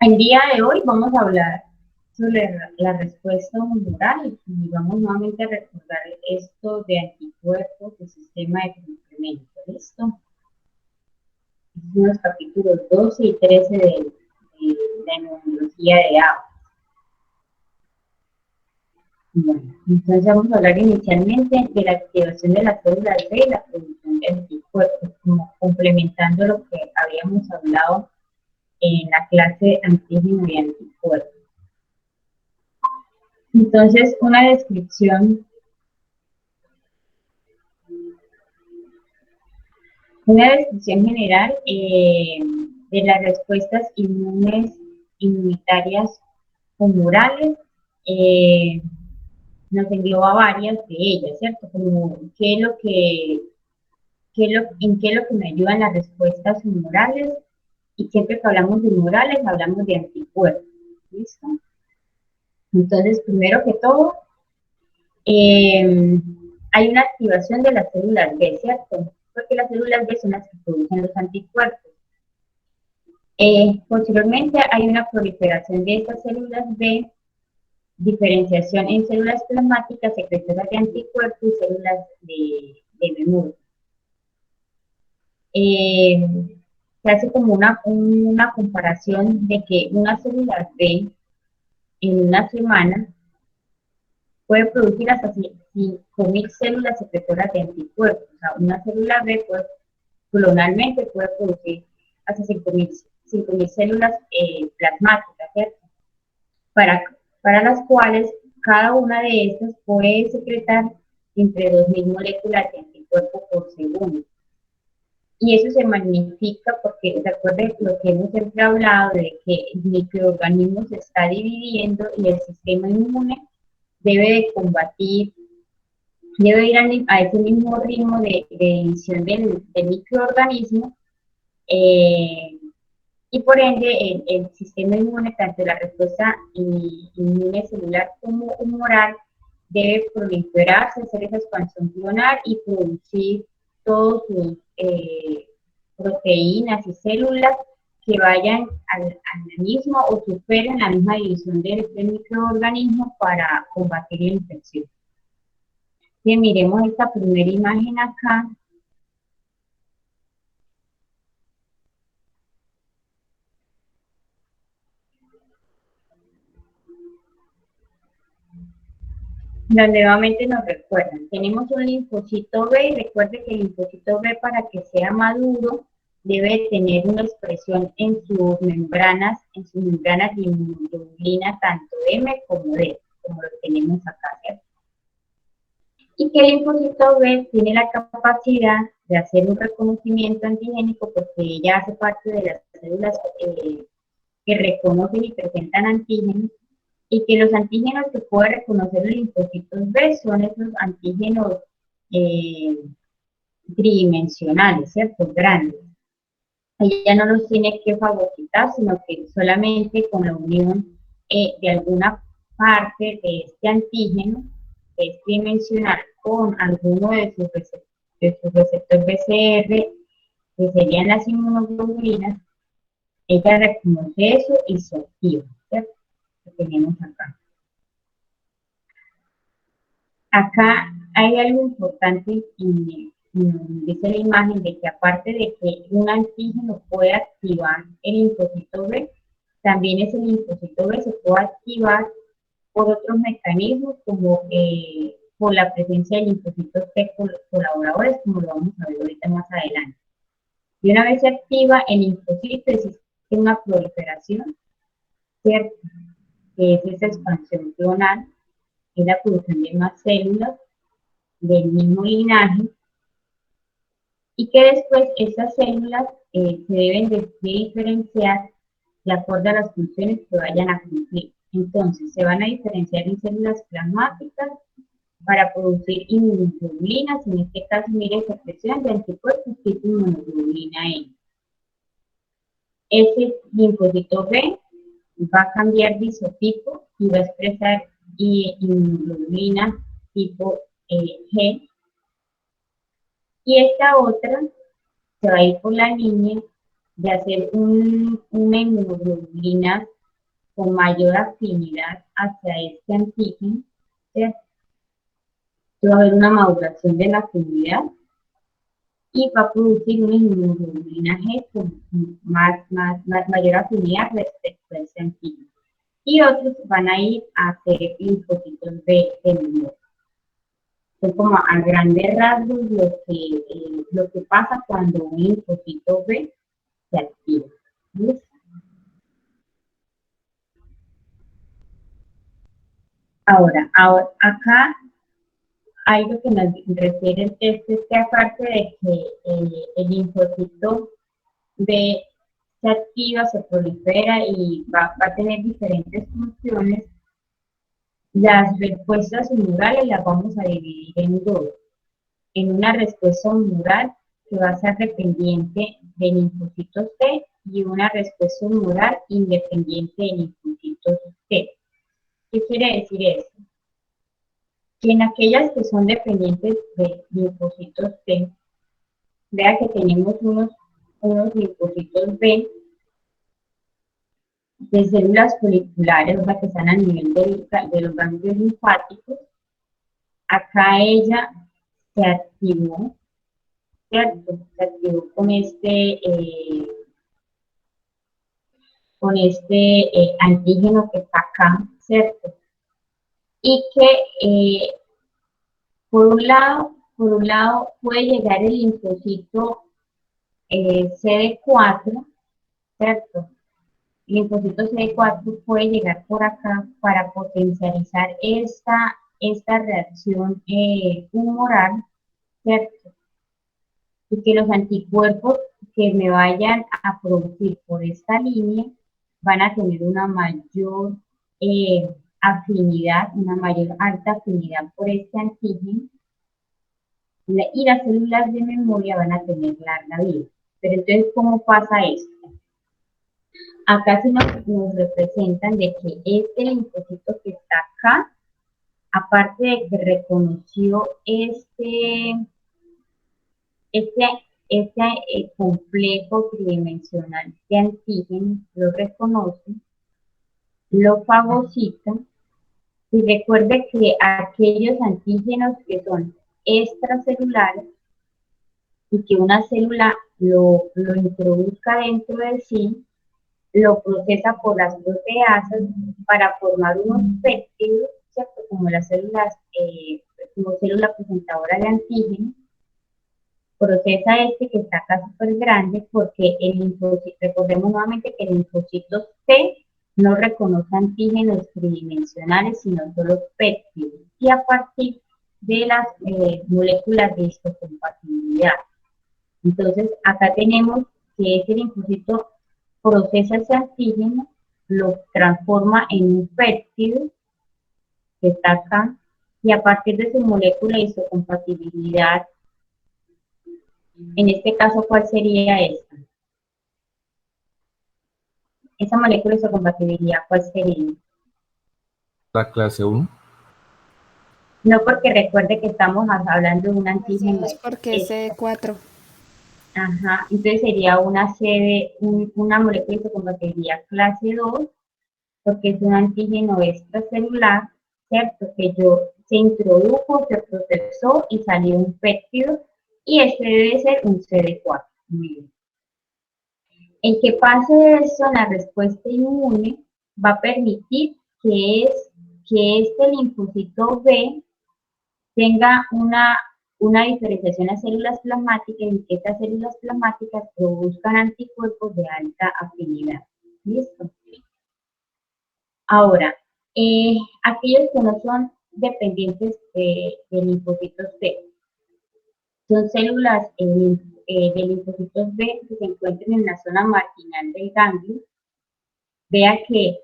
El día de hoy vamos a hablar sobre la respuesta humoral y vamos nuevamente a recordar esto de anticuerpos, el sistema de complemento. ¿Listo? Son los capítulos 12 y 13 de la inmunología de A. Bueno, entonces vamos a hablar inicialmente de la activación de las células B y la producción de anticuerpos, como complementando lo que habíamos hablado en la clase antígeno y anticuerpos. Entonces, una descripción general de las respuestas inmunitarias humorales nos engloba varias de ellas, ¿cierto? Como en qué es lo que me ayudan las respuestas humorales, y siempre que hablamos de humorales hablamos de anticuerpos, ¿listo? Entonces, primero que todo, hay una activación de las células B, ¿cierto? Porque las células B son las que producen los anticuerpos. Posteriormente hay una proliferación de estas células B, diferenciación en células plasmáticas secretoras de anticuerpos y células de memoria. Se hace como una comparación de que una célula B en una semana puede producir hasta 5.000 células secretoras de anticuerpos. O sea, una célula B clonalmente puede producir hasta 5.000 células plasmáticas, ¿cierto? Para las cuales cada una de estas puede secretar entre 2.000 moléculas de anticuerpo por segundo. Y eso se magnifica porque, recuerden lo que hemos siempre hablado, de que el microorganismo se está dividiendo y el sistema inmune debe de combatir, debe ir a ese mismo ritmo de división del microorganismo, y por ende el sistema inmune, tanto la respuesta inmune celular como humoral, debe proliferarse, hacer esa expansión clonal y producir todas sus proteínas y células que vayan al mismo o superen la misma división del microorganismo para combatir la infección. Bien, miremos esta primera imagen acá. Donde nuevamente nos recuerdan, tenemos un linfocito B, y recuerde que el linfocito B, para que sea maduro, debe tener una expresión en sus membranas de inmunoglobulina, tanto M como D, como lo tenemos acá, ¿cierto? Y que el linfocito B tiene la capacidad de hacer un reconocimiento antigénico porque ella hace parte de las células que reconocen y presentan antígenos, y que los antígenos que puede reconocer los linfocitos B son esos antígenos tridimensionales, ¿cierto? Grandes. Ella no los tiene que fagocitar, sino que solamente con la unión de alguna parte de este antígeno, que es tridimensional, con alguno de sus receptores BCR, que serían las inmunoglobulinas, ella reconoce eso y se activa, ¿cierto? Lo tenemos acá. Acá hay algo importante y dice la imagen de que aparte de que un antígeno puede activar el linfocito B, también ese linfocito B se puede activar por otros mecanismos como por la presencia de linfocitos T colaboradores, como lo vamos a ver ahorita más adelante. Y una vez se activa el linfocito, existe una proliferación, ¿cierto? Que es esa expansión clonal, es la producción de más células del mismo linaje, y que después esas células se deben de diferenciar de acuerdo a las funciones que vayan a cumplir. Entonces, se van a diferenciar en células plasmáticas para producir inmunoglobulinas, en este caso, mire, secreción de anticuerpos tipo inmunoglobulina E. Ese linfocito B va a cambiar de isotipo y va a expresar inmunoglobulina tipo G, y esta otra se va a ir por la línea de hacer una inmunoglobulina con mayor afinidad hacia este antígeno, ¿cierto? Va a haber una maduración de la afinidad y va a producir una inmunoglobulina G con mayor afinidad respecto a ese antígeno. Y otros van a ir a hacer linfocitos B de memoria. Son como a grandes rasgos lo que pasa cuando un linfocito B se activa. ¿Listo? Ahora, acá algo que nos refiere el texto es que aparte de que el linfocito B se activa, se prolifera y va a tener diferentes funciones, las respuestas humorales las vamos a dividir en dos. En una respuesta humoral que va a ser dependiente de linfocitos T y una respuesta humoral independiente de linfocitos T. ¿Qué quiere decir eso? Que en aquellas que son dependientes de linfocitos T, vea que tenemos unos linfocitos B de células foliculares, o sea, que están a nivel de los ganglios linfáticos. Acá ella se activó, ¿cierto? Se activó con este antígeno que está acá, ¿cierto? Y que por un lado puede llegar el linfocito CD4, ¿cierto? El linfocito CD4 puede llegar por acá para potencializar esta reacción humoral, ¿cierto? Y que los anticuerpos que me vayan a producir por esta línea van a tener una mayor afinidad, una mayor alta afinidad por este antígeno, y las células de memoria van a tener larga vida. Pero entonces, ¿cómo pasa esto? Acá sí nos representan de que este linfocito que está acá, aparte de que reconoció este complejo tridimensional de antígenos, lo reconoce, lo fagocita, y recuerde que aquellos antígenos que son extracelulares y que una célula lo introduzca dentro de sí, lo procesa por las proteasas para formar unos péptidos, ¿cierto? Como las células, como célula presentadora de antígenos, procesa este que está acá súper grande porque el linfocito, recordemos nuevamente que el linfocito T no reconoce antígenos tridimensionales, sino solo péptidos, y a partir de las moléculas de histocompatibilidad. Entonces, acá tenemos que ese linfocito procesa ese antígeno, lo transforma en un péptido, que está acá, y a partir de su molécula de histocompatibilidad, en este caso, ¿cuál sería esta? Esa molécula de histocompatibilidad, ¿cuál sería? La clase 1. No, porque recuerde que estamos hablando de un antígeno. Es porque es CD4. Ajá, entonces sería una molécula de histocompatibilidad clase 2, porque es un antígeno extracelular, ¿cierto? Que se introdujo, se procesó y salió un péptido, y este debe ser un CD4. Muy bien. El que pase eso en la respuesta inmune va a permitir que este linfocito B tenga una diferenciación a células plasmáticas y que estas células plasmáticas produzcan anticuerpos de alta afinidad. ¿Listo? Ahora, aquellos que no son dependientes de linfocitos T, son células de linfocitos B que se encuentran en la zona marginal del ganglio. Vea que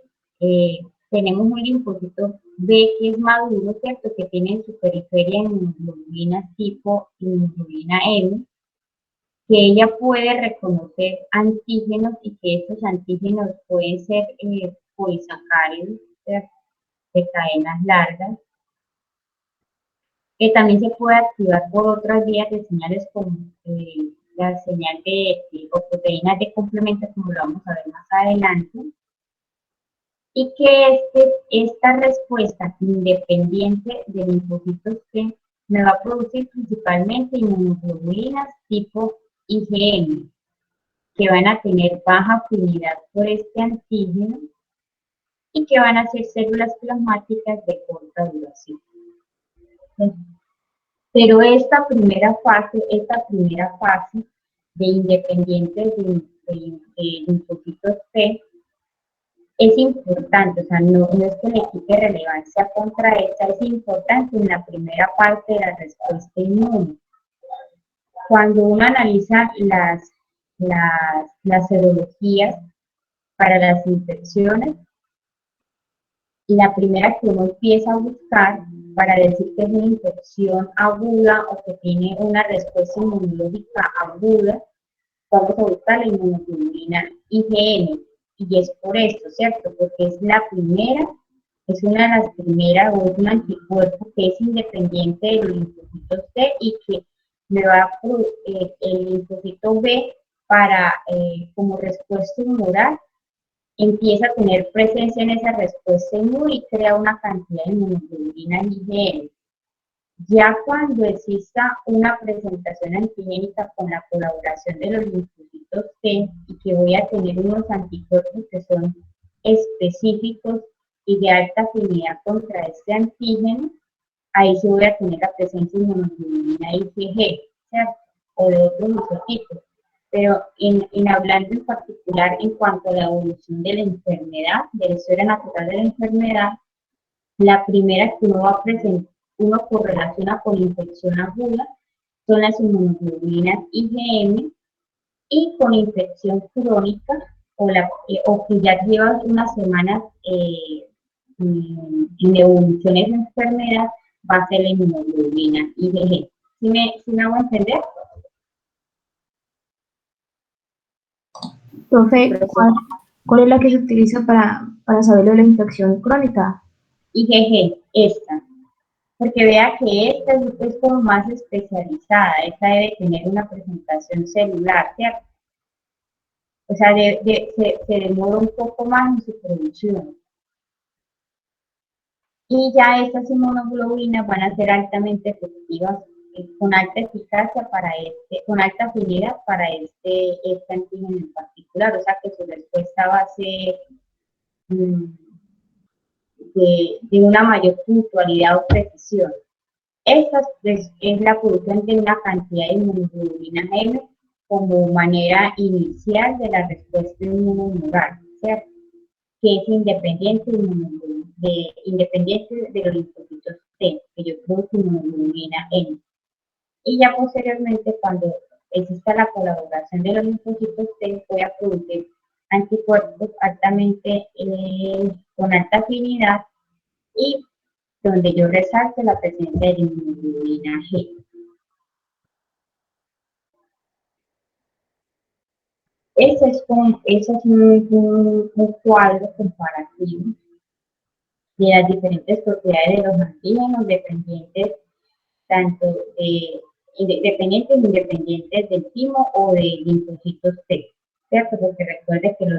tenemos un linfocito B que es maduro, ¿cierto? Que tiene en su periferia inmunoglobulinas tipo inmunoglobulina M, que ella puede reconocer antígenos y que estos antígenos pueden ser polisacáridos, ¿cierto? De cadenas largas, que también se puede activar por otras vías de señales como la señal o proteínas de complemento, como lo vamos a ver más adelante. y que esta respuesta independiente del linfocito T me va a producir principalmente inmunoglobulinas tipo IgM, que van a tener baja afinidad por este antígeno y que van a ser células plasmáticas de corta duración. Pero esta primera fase de independientes de linfocitos T es importante, o sea, no es que le quite relevancia contra esta, es importante en la primera parte de la respuesta inmune. Cuando uno analiza las serologías para las infecciones, la primera que uno empieza a buscar para decir que es una infección aguda o que tiene una respuesta inmunológica aguda, vamos a buscar la inmunoglobulina IgM. Y es por esto, ¿cierto? Porque es la primera, es una de las primeras, o es un anticuerpo que es independiente de los linfocitos T y que me va a el linfocito B para, como respuesta humoral, empieza a tener presencia en esa respuesta inmune y crea una cantidad de inmunoglobulina IgM. Ya cuando exista una presentación antigénica con la colaboración de los linfocitos T y que voy a tener unos anticuerpos que son específicos y de alta afinidad contra este antígeno, ahí sí voy a tener la presencia de inmunoglobulina IgG, ¿cierto? O de otros lisotipos. Pero hablando en particular en cuanto a la evolución de la enfermedad, de la historia natural de la enfermedad, la primera que uno va a presentar, uno correlaciona con infección aguda, son las inmunoglobulinas IgM, y con infección crónica o que ya lleva unas semanas en evolución de esa enfermedad, va a ser la inmunoglobulina IgG. ¿Sí me hago entender? Profe, ¿cuál es la que se utiliza para saber lo de la infección crónica? IgG, esta. Porque vea que esta es como más especializada, esta debe tener una presentación celular, ¿cierto? O sea, se demora un poco más en su producción. Y ya estas inmunoglobulinas van a ser altamente efectivas, con alta eficacia con alta afinidad para este antígeno en particular, o sea que su respuesta va a ser de una mayor puntualidad o precisión. Esta es la producción de una cantidad de inmunoglobulina M como manera inicial de la respuesta inmunológica, ¿cierto? Que es independiente de los linfocitos T, que yo produzco inmunoglobulina M. Y ya posteriormente, cuando exista la colaboración de los linfocitos T, voy a producir anticuerpos altamente, con alta afinidad y donde yo resalte la presencia de inmunoglobulina G. Ese es un cuadro comparativo de las diferentes propiedades de los antígenos dependientes, tanto dependientes e independientes del timo o de linfocitos T, ¿cierto? Porque recuerde que en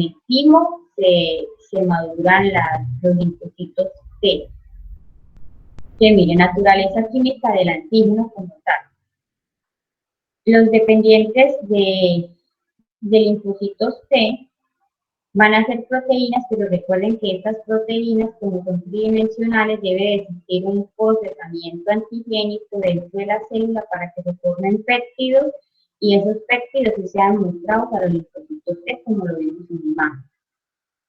el timo se maduran los linfocitos T, que mire, naturaleza química del antígeno como tal. Los dependientes de linfocitos T van a ser proteínas, pero recuerden que estas proteínas, como son tridimensionales, debe existir un procesamiento antigénico dentro de la célula para que se formen péptidos y esos péptidos sí sean mostrados a los linfocitos T, como lo vimos en la imagen.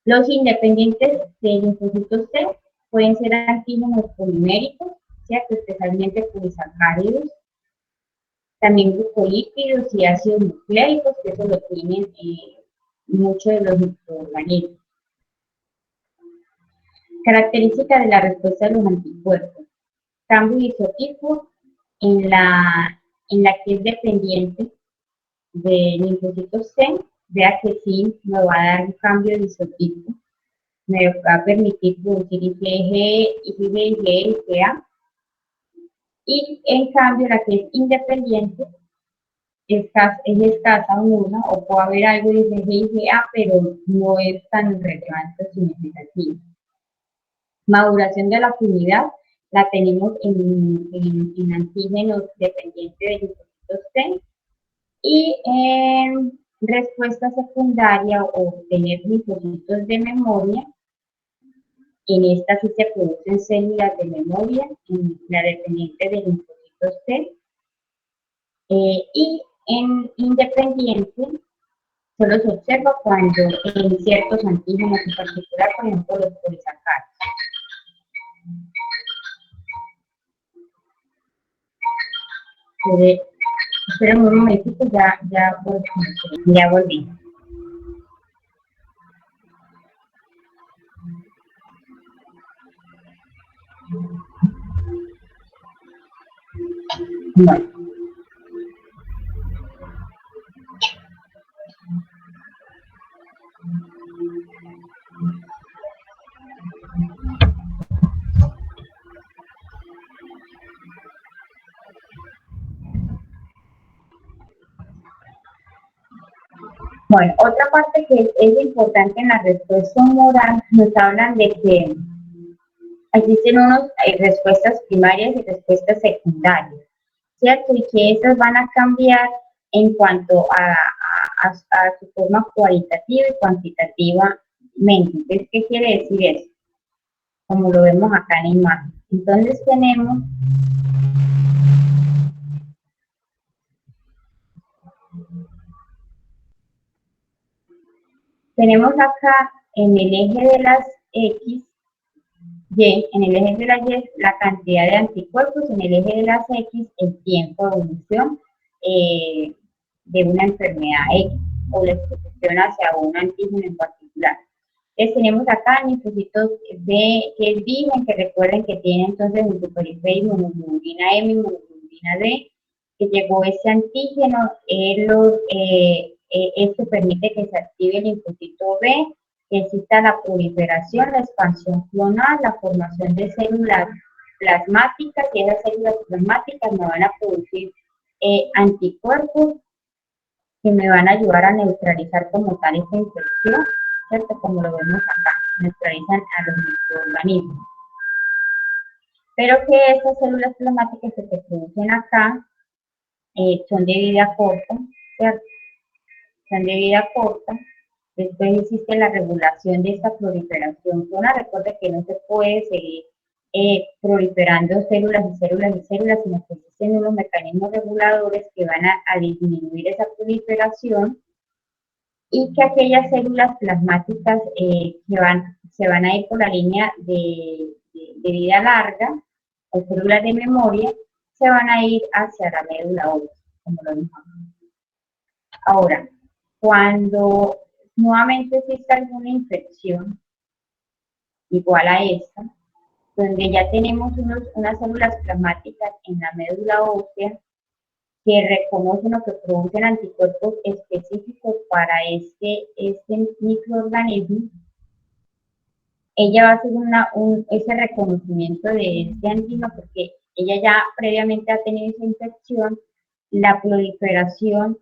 Los independientes de linfocitos T pueden ser antígenos poliméricos, ¿cierto? Especialmente polisacáridos, también glucolípidos y ácidos nucleicos, que eso lo tienen muchos de los microorganismos. Características de la respuesta de los anticuerpos. Cambio de isotipo en la que es dependiente de linfocitos T. Vea que sí me va a dar un cambio de isotipo. Me va a permitir producir IgG, IgG, IgA. Y en cambio la que es independiente es escasa o nula, o puede haber algo de IgA, pero no es tan relevante o significativo. Maduración de la afinidad la tenemos en antígenos dependientes de linfocitos T, y en respuesta secundaria o tener linfocitos de memoria, en esta sí se producen células de memoria, en la dependiente de linfocitos T, y en independiente solo se observa cuando en ciertos antígenos en particular, por ejemplo los polisacáridos. Espera un momentito, ya volví. Bueno. Bueno, otra parte que es importante en la respuesta humoral, nos hablan de que existen unas respuestas primarias y respuestas secundarias, ¿cierto? Y que estas van a cambiar en cuanto a su forma cualitativa y cuantitativamente. Entonces, ¿qué quiere decir eso? Como lo vemos acá en la imagen. Entonces tenemos acá en el eje de las X, Y, en el eje de las Y, la cantidad de anticuerpos, en el eje de las X, el tiempo de evolución de una enfermedad X o la exposición hacia un antígeno en particular. Entonces tenemos acá linfocitos B, que es virgen, que recuerden que tiene entonces en su periferia inmunoglobulina M, inmunoglobulina D, que llegó ese antígeno, esto permite que se active el linfocito B, que exista la proliferación, la expansión clonal, la formación de células plasmáticas, y esas células plasmáticas me van a producir anticuerpos que me van a ayudar a neutralizar como tal esta infección, ¿cierto? Como lo vemos acá, neutralizan a los microorganismos. Pero que estas células plasmáticas que se producen acá son de vida corta, ¿cierto? Son de vida corta. Después existe la regulación de esta proliferación clonal. Recuerda que no se puede seguir proliferando células y células y células, sino que existen unos mecanismos reguladores que van a disminuir esa proliferación, y que aquellas células plasmáticas se van a ir por la línea de vida larga, o células de memoria, se van a ir hacia la médula ósea, como lo vimos. Ahora, cuando nuevamente existe alguna infección igual a esta, donde ya tenemos unas células plasmáticas en la médula ósea que reconocen o que producen anticuerpos específicos para este microorganismo, ella va a hacer ese reconocimiento de este antígeno, porque ella ya previamente ha tenido esa infección, la proliferación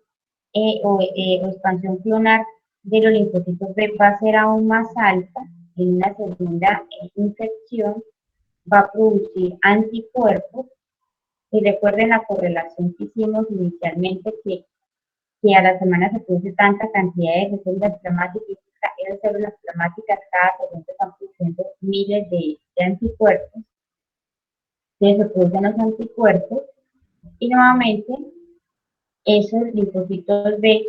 o expansión clonal de los linfocitos B va a ser aún más alta. En una segunda infección va a producir anticuerpos. Y recuerden la correlación que hicimos inicialmente, que a la semana se produce tanta cantidad de células plasmáticas, y esas células plasmáticas cada segundo están produciendo miles de anticuerpos. Entonces se producen los anticuerpos, y nuevamente esos linfocitos B,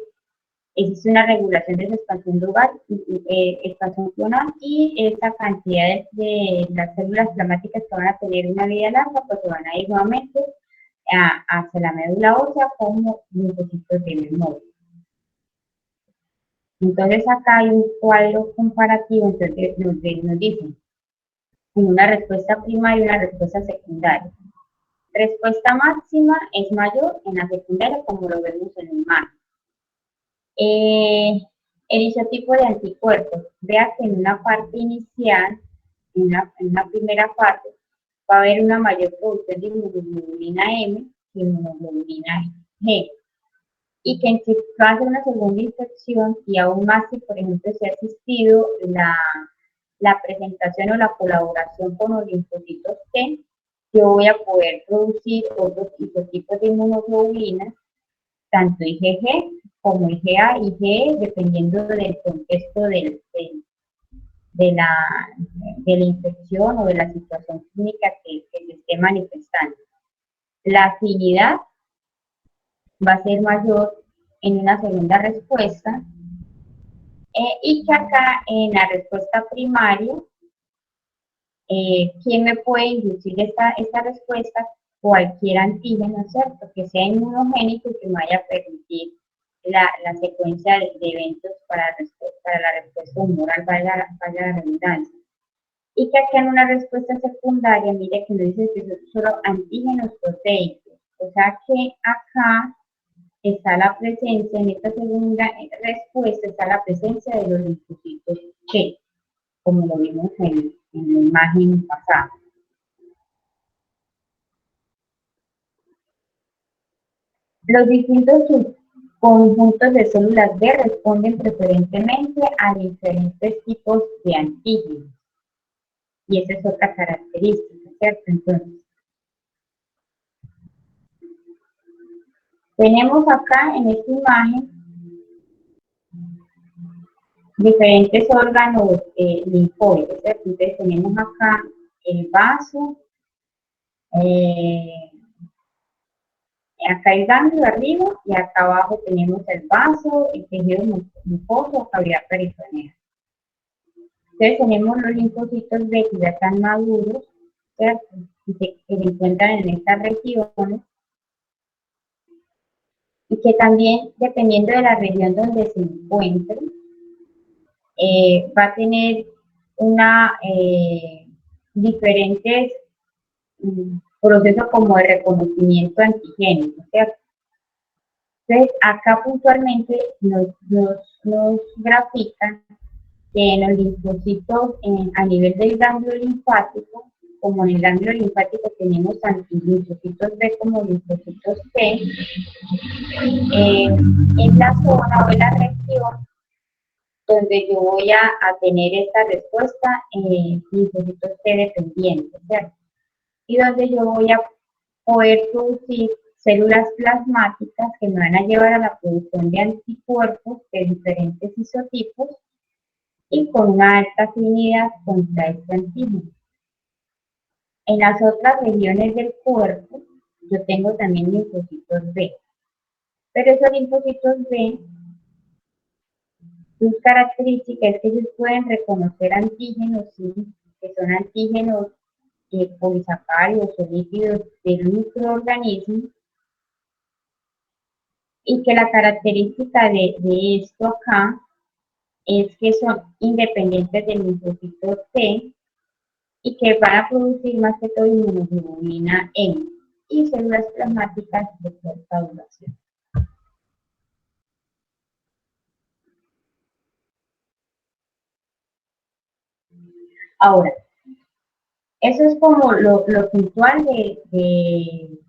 existe una regulación de su expansión expansión clonal, y esa cantidad de las células plasmáticas que van a tener una vida larga, pues se van a ir nuevamente hacia la médula ósea como linfocitos de memoria. Entonces acá hay un cuadro comparativo, entonces nos dicen una respuesta primaria y una respuesta secundaria. Respuesta máxima es mayor en la secundaria, como lo vemos en el imagen. El isotipo de anticuerpos, vea que en una parte inicial, en una primera parte, va a haber una mayor producción de inmunoglobulina M que inmunoglobulina G. y que si va a hacer una segunda infección y aún más si, por ejemplo, se ha asistido la presentación o la colaboración con los linfocitos T, yo voy a poder producir otros isotipos de inmunoglobulinas, tanto IgG como IgA, IgE, dependiendo del contexto de la infección o de la situación clínica que se esté manifestando. La afinidad va a ser mayor en una segunda respuesta y que acá en la respuesta primaria, ¿quién me puede inducir esta respuesta? Cualquier antígeno, ¿cierto? Que sea inmunogénico y que me vaya a permitir la secuencia de eventos para la respuesta humoral, valga la redundancia. Y que acá en una respuesta secundaria, mire que no dice que son solo antígenos proteicos. O sea que acá está la presencia, en esta segunda respuesta está la presencia de los linfocitos T, como lo vimos en la imagen pasada. Los distintos conjuntos de células B responden preferentemente a diferentes tipos de antígenos. Y esa es otra característica, ¿cierto? Entonces, tenemos acá en esta imagen diferentes órganos linfoides, ¿cierto? Entonces tenemos acá el vaso, acá el ganglio arriba y acá abajo tenemos el vaso, el tejido mucoso, cavidad peritoneal. Entonces tenemos los linfocitos B que ya están maduros, ¿cierto? Que se encuentran en estas regiones y que también, dependiendo de la región donde se encuentre, va a tener diferentes procesos como de reconocimiento antigénico, ¿cierto? Entonces, acá puntualmente nos grafican que en los linfocitos a nivel del ganglio linfático, como en el ganglio linfático tenemos tanto linfocitos B como linfocitos T, en la zona o en la región donde yo voy a tener esta respuesta, linfocitos T dependientes, ¿cierto? Y donde yo voy a poder producir células plasmáticas que me van a llevar a la producción de anticuerpos de diferentes isotipos y con una alta afinidad contra este antígeno. En las otras regiones del cuerpo, yo tengo también linfocitos B, pero esos linfocitos B, sus características es que ellos pueden reconocer antígenos, sí, que son antígenos polisacáridos o lípidos del microorganismo, y que la característica de esto acá es que son independientes del linfocito T y que van a producir más que todo inmunoglobulina M y células plasmáticas de corta duración. Ahora, eso es como lo puntual de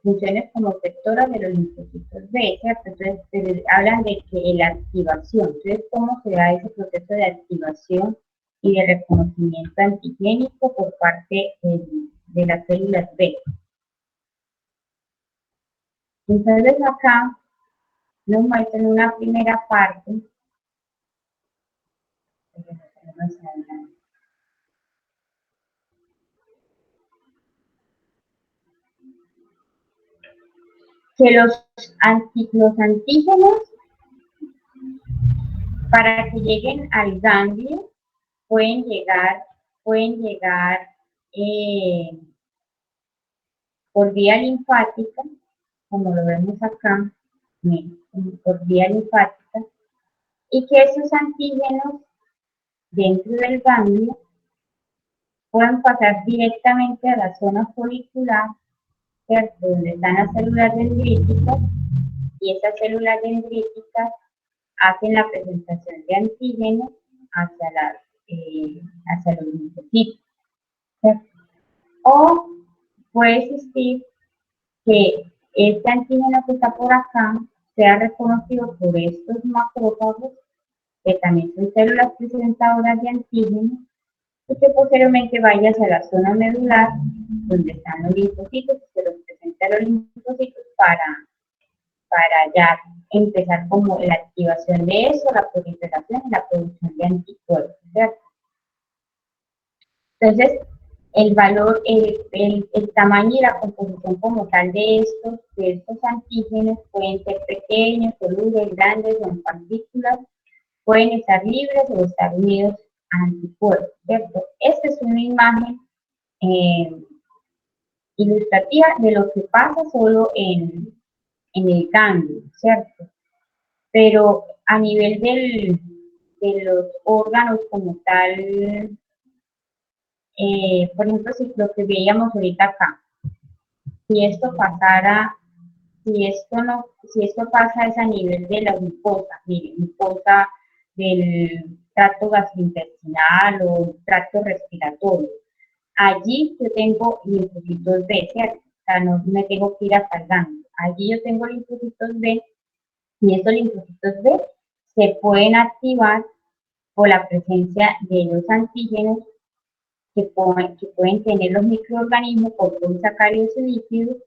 funciones como efectoras de los linfocitos B, ¿cierto? Entonces, hablan de que la activación, entonces, ¿cómo se da ese proceso de activación y de reconocimiento antigénico por parte de las células B? Entonces, acá nos muestran una primera parte. Que los antígenos, para que lleguen al ganglio, pueden llegar por vía linfática, como lo vemos acá, por vía linfática, y que esos antígenos dentro del ganglio puedan pasar directamente a la zona folicular, ¿cierto? Donde están las células dendríticas, y esas células dendríticas hacen la presentación de antígenos hacia los linfocitos, ¿cierto? O puede existir que este antígeno que está por acá sea reconocido por estos macrófagos, que también son células presentadoras de antígenos, y que posteriormente vaya hacia la zona medular, donde están los linfocitos, y se los presenta a los linfocitos para ya empezar como la activación de eso, la proliferación y la producción de anticuerpos, ¿cierto? Entonces, el valor, el tamaño y la composición como tal de estos antígenos pueden ser pequeños, solubles, grandes o en partículas, pueden estar libres o estar unidos a anticuerpos, ¿cierto? Esta es una imagen ilustrativa de lo que pasa solo en el ganglio, ¿cierto? Pero a nivel de los órganos como tal, por ejemplo, si lo que veíamos ahorita acá, si esto pasara, si esto pasa es a nivel de la glucosa, mire, glucosa del tracto gastrointestinal o tracto respiratorio. Allí yo tengo linfocitos B, ¿cierto? O sea, no me tengo que ir hasta el ganglio. Allí yo tengo linfocitos B y estos linfocitos B se pueden activar por la presencia de los antígenos que pueden tener los microorganismos por polisacáridos y lípidos,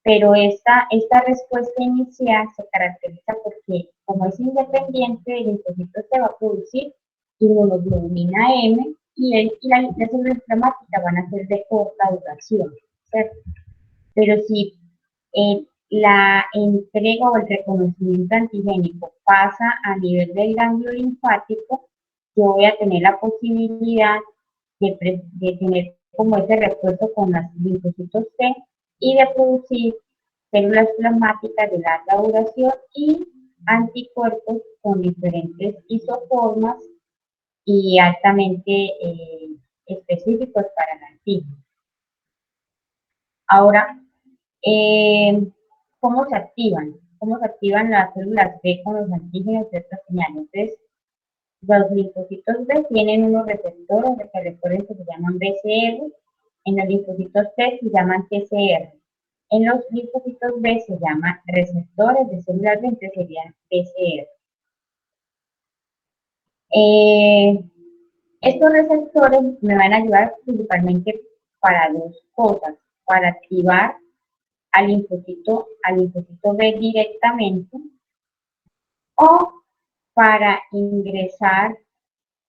pero esta respuesta inicial se caracteriza porque, como es independiente, el linfocito se va a producir inmunoglobulina M y la célula inflamática van a ser de corta duración, ¿cierto? Pero si la entrega o el reconocimiento antigénico pasa a nivel del ganglio linfático, yo voy a tener la posibilidad de tener como ese refuerzo con los linfocitos T y de producir células plasmáticas de larga duración y anticuerpos con diferentes isoformas y altamente específicos para el antígeno. Ahora, ¿cómo se activan? ¿Cómo se activan las células B con los antígenos de estas señales? Entonces, los linfocitos B tienen unos receptores que recuerden que se llaman BCR, en los linfocitos T se llaman TCR, en los linfocitos B se llaman receptores de células B, entonces serían TCR. Estos receptores me van a ayudar principalmente para dos cosas, para activar al linfocito B directamente o para ingresar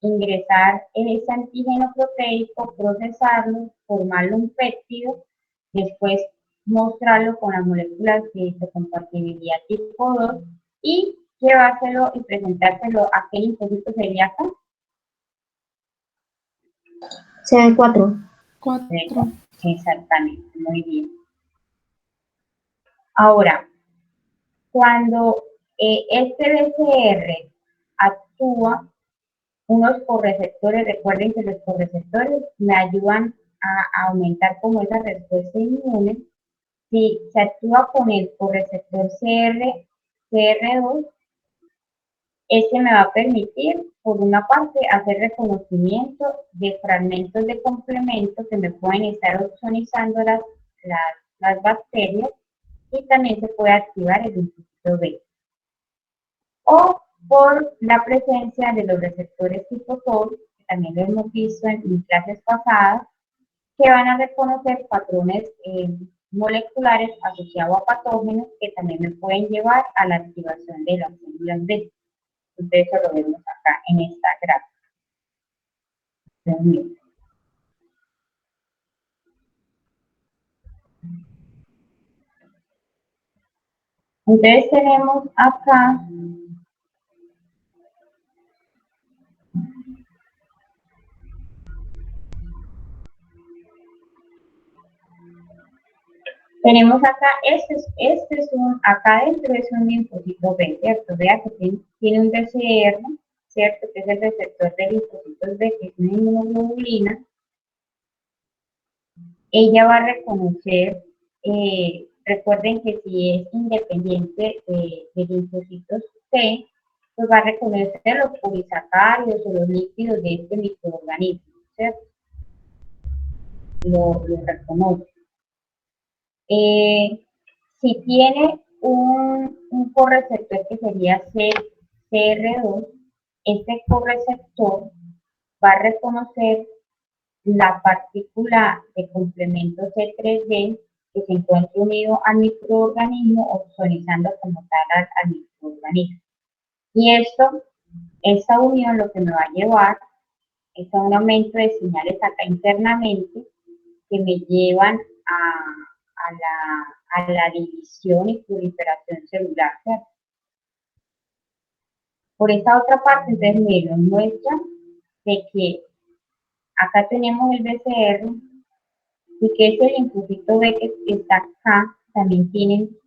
ese antígeno proteico, procesarlo, formarlo un péptido, después mostrarlo con las moléculas de histocompatibilidad tipo 2 y llevárselo y presentárselo a qué linfocito sería acá. CD4. Exactamente, muy bien. Ahora, cuando este BCR actúa, unos correceptores, recuerden que los correceptores me ayudan a aumentar como esa respuesta inmune. Si se actúa con el correceptor CR2, este me va a permitir, por una parte, hacer reconocimiento de fragmentos de complemento que me pueden estar ozonizando las bacterias y también se puede activar el linfocito B. O por la presencia de los receptores tipo TOR, que también lo hemos visto en clases pasadas, que van a reconocer patrones moleculares asociados a patógenos que también me pueden llevar a la activación de las células B. Entonces, eso lo vemos acá en esta gráfica. Entonces, tenemos acá acá adentro es un linfocito B, ¿cierto? Vea que tiene un BCR, ¿cierto? Que es el receptor de linfocitos B, que es una inmunoglobulina. Ella va a reconocer, recuerden que si es independiente de linfocitos T, pues va a reconocer los polisacáridos o los lípidos de este microorganismo, ¿cierto? Lo reconoce. Si tiene un correceptor que sería CR2. Este correceptor va a reconocer la partícula de complemento C3D que se encuentra unido al microorganismo, ozonizando como tal al microorganismo. Y esta unión lo que me va a llevar es a un aumento de señales acá internamente que me llevan a la división y proliferación celular, ¿cierto? Por esta otra parte, entonces me lo muestra de que acá tenemos el BCR y que ese linfocito B que está acá también tienen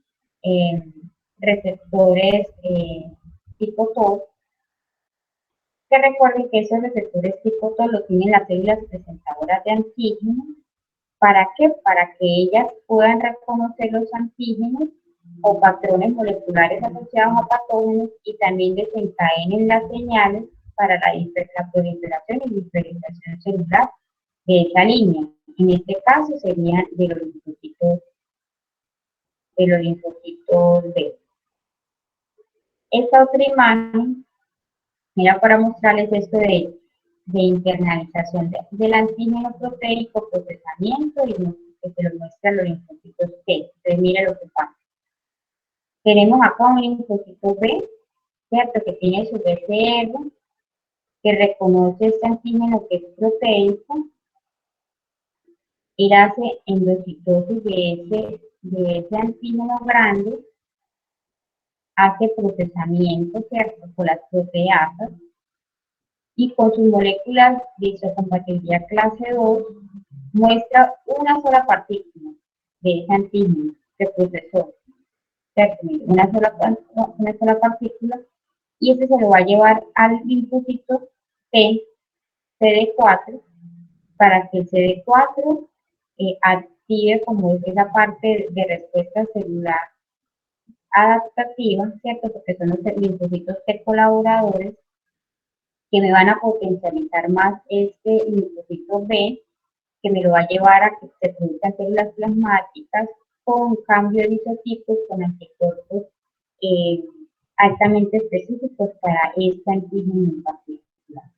receptores tipo TOR, que recuerden que esos receptores tipo TOR lo tienen las células presentadoras de antígenos. ¿Para qué? Para que ellas puedan reconocer los antígenos o patrones moleculares asociados a patógenos y también desencadenen las señales para la proliferación y diferenciación celular de esa línea. En este caso serían de los linfocitos B. Esta otra imagen era para mostrarles esto de internalización del antígeno proteico, procesamiento y que se lo muestra los linfocitos T. Entonces mira lo que pasa. Tenemos acá un linfocito B, ¿cierto? Que tiene su BCR, que reconoce este antígeno que es proteico, y hace endocitosis de ese antígeno grande, hace procesamiento, ¿cierto? Por las proteasas, y con sus moléculas de isocompatibilidad clase 2 muestra una sola partícula de ese antígeno que procesó, ¿cierto? Una sola partícula, y ese se lo va a llevar al linfocito T, CD4, para que el CD4 active como esa parte de respuesta celular adaptativa, ¿cierto? Porque son los linfocitos T colaboradores que me van a potencializar más este linfocito B, que me lo va a llevar a que se produzcan células plasmáticas con cambio de isotipos, con anticuerpos altamente específicos para este antígeno en particular.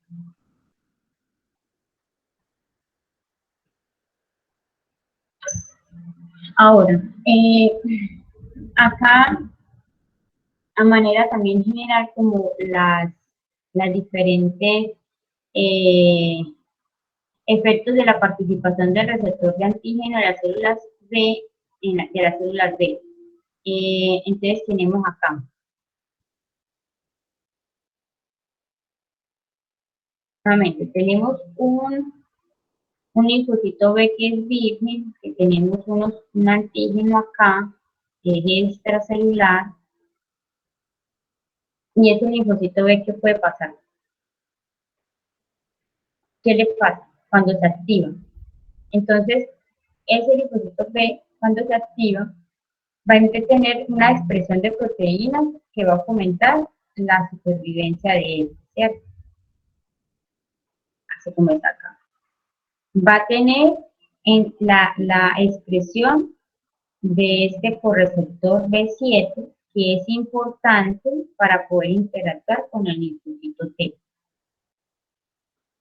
Ahora, acá, a manera también general, como las diferentes efectos de la participación del receptor de antígeno de las células B, de las células B. Entonces tenemos acá. Nuevamente, tenemos un linfocito B que es virgen, que tenemos un antígeno acá, que es extracelular, y ese linfocito B, ¿qué puede pasar? ¿Qué le pasa? Cuando se activa. Entonces, ese linfocito B, cuando se activa, va a tener una expresión de proteínas que va a fomentar la supervivencia de él, ¿cierto? Así como está acá. Va a tener en la expresión de este correceptor B7, que es importante para poder interactuar con el linfocito T.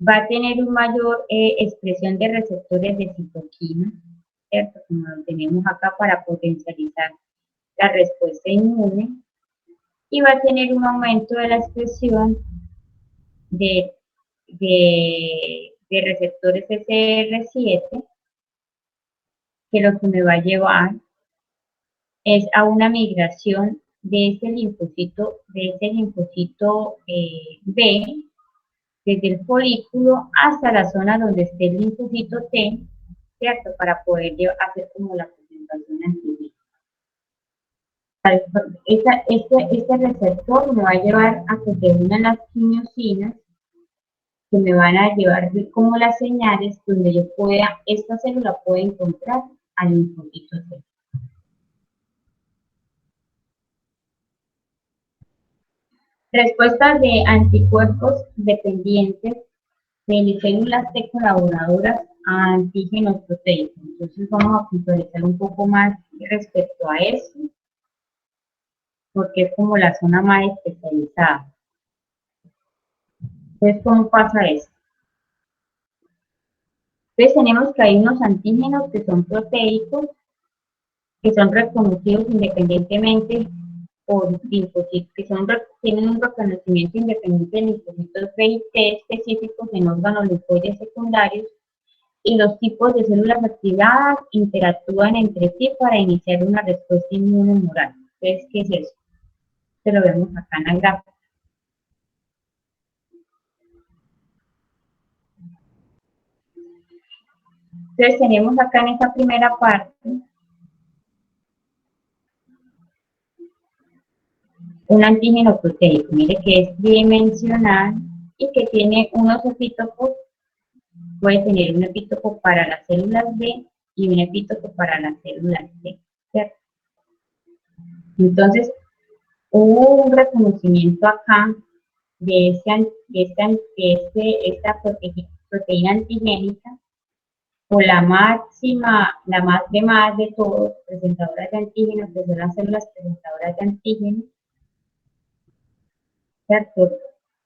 Va a tener una mayor expresión de receptores de citoquina, ¿cierto? Como lo tenemos acá para potencializar la respuesta inmune, y va a tener un aumento de la expresión de receptores SR7, que lo que me va a llevar es a una migración de ese linfocito B, desde el folículo hasta la zona donde esté el linfocito T, ¿cierto? Para poder hacer como la presentación antigua. Este receptor me va a llevar a que se unan las quimiosinas, que me van a llevar como las señales donde esta célula puede encontrar al linfocito T. Respuestas de anticuerpos dependientes de células T colaboradoras a antígenos proteicos. Entonces vamos a puntualizar un poco más respecto a eso. porque es como la zona más especializada. Entonces, ¿cómo pasa esto? Entonces tenemos que hay unos antígenos que son proteicos, que son reconocidos independientemente por linfocitos, tienen un reconocimiento independiente de linfocitos B y T específicos en órganos linfoides secundarios, y los tipos de células activadas interactúan entre sí para iniciar una respuesta inmunohumoral. Entonces, ¿qué es eso? Esto lo vemos acá en la gráfica. Entonces tenemos acá en esta primera parte un antígeno proteico, mire que es bidimensional y que tiene unos epítopos, puede tener un epítopo para las células B y un epítopo para las células T, ¿cierto? Entonces, hubo un reconocimiento acá de esta proteína antigénica, o la máxima, la más de todos, presentadoras de antígenos, que son las células presentadoras de antígenos, ¿cierto?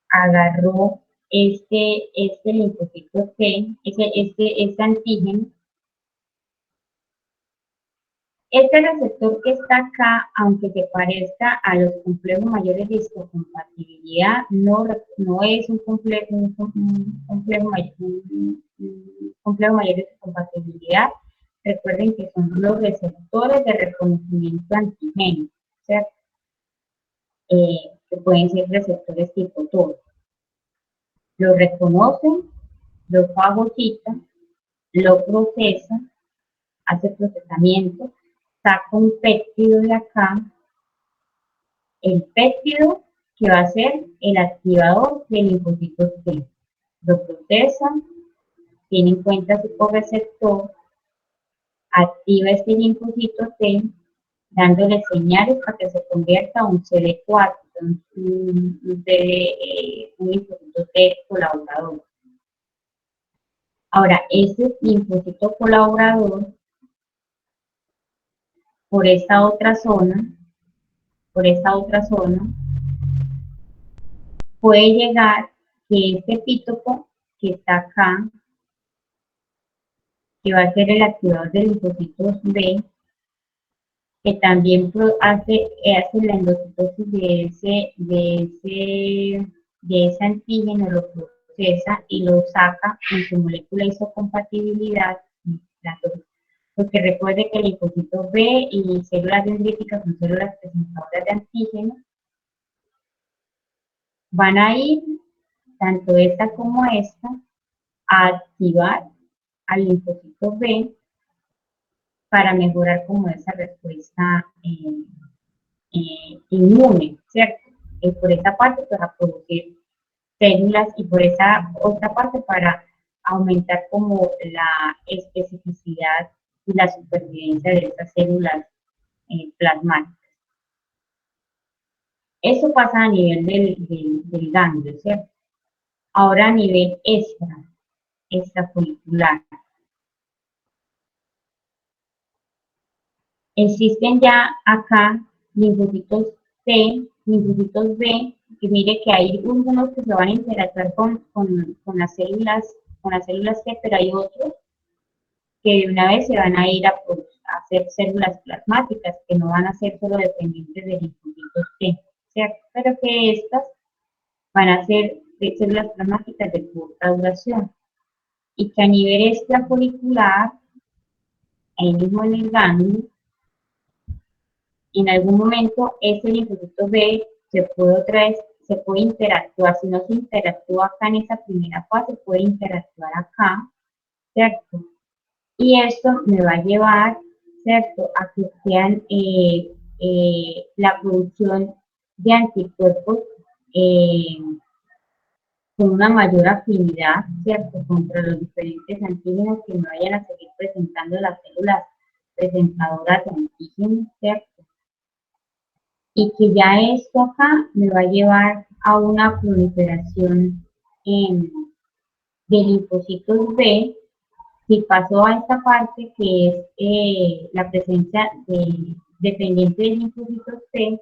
Agarró este linfocito T, este antígeno. Este receptor que está acá, aunque se parezca a los complejos mayores de histocompatibilidad, no es un complejo mayor de histocompatibilidad. Recuerden que son los receptores de reconocimiento antigénico, ¿cierto? Que pueden ser receptores tipo TOR. Lo reconocen, lo fagocita, lo procesa, hace procesamiento, saca un péptido de acá, el péptido que va a ser el activador del linfocito T. Lo procesa, tiene en cuenta su correceptor, activa este linfocito T, dándole señales para que se convierta a un CD4, un linfocito T colaborador. Ahora, ese linfocito colaborador, por esta otra zona, puede llegar que este epítopo que está acá, que va a ser el activador del linfocito B, que también hace la endocitosis de ese antígeno, lo procesa y lo saca en su molécula isocompatibilidad, porque recuerde que el linfocito B y células dendríticas son células presentadoras de antígenos, van a ir, tanto esta como esta, a activar al linfocito B para mejorar como esa respuesta inmune, ¿cierto? Por esa parte para producir células y por esa otra parte para aumentar como la especificidad y la supervivencia de estas células plasmáticas. Eso pasa a nivel del ganglio, ¿cierto? Ahora a nivel extrafolicular. Existen ya acá linfocitos T, linfocitos B, que mire que hay unos que se van a interactuar con las células T, pero hay otros que de una vez se van a ir a hacer células plasmáticas, que no van a ser solo dependientes de linfocitos T, ¿cierto? Pero que estas van a ser células plasmáticas de corta duración, y que a nivel extrafolicular, ahí mismo en el ganglio, en algún momento ese linfocito B se puede interactuar. Si no se interactúa acá en esa primera fase, puede interactuar acá, ¿cierto? Y esto me va a llevar, ¿cierto?, a que sean la producción de anticuerpos con una mayor afinidad, ¿cierto?, contra los diferentes antígenos que me vayan a seguir presentando las células presentadoras de antígenos, ¿cierto? Y que ya esto acá me va a llevar a una proliferación de linfocitos B. Si pasó a esta parte que es la presencia dependiente de linfocitos T,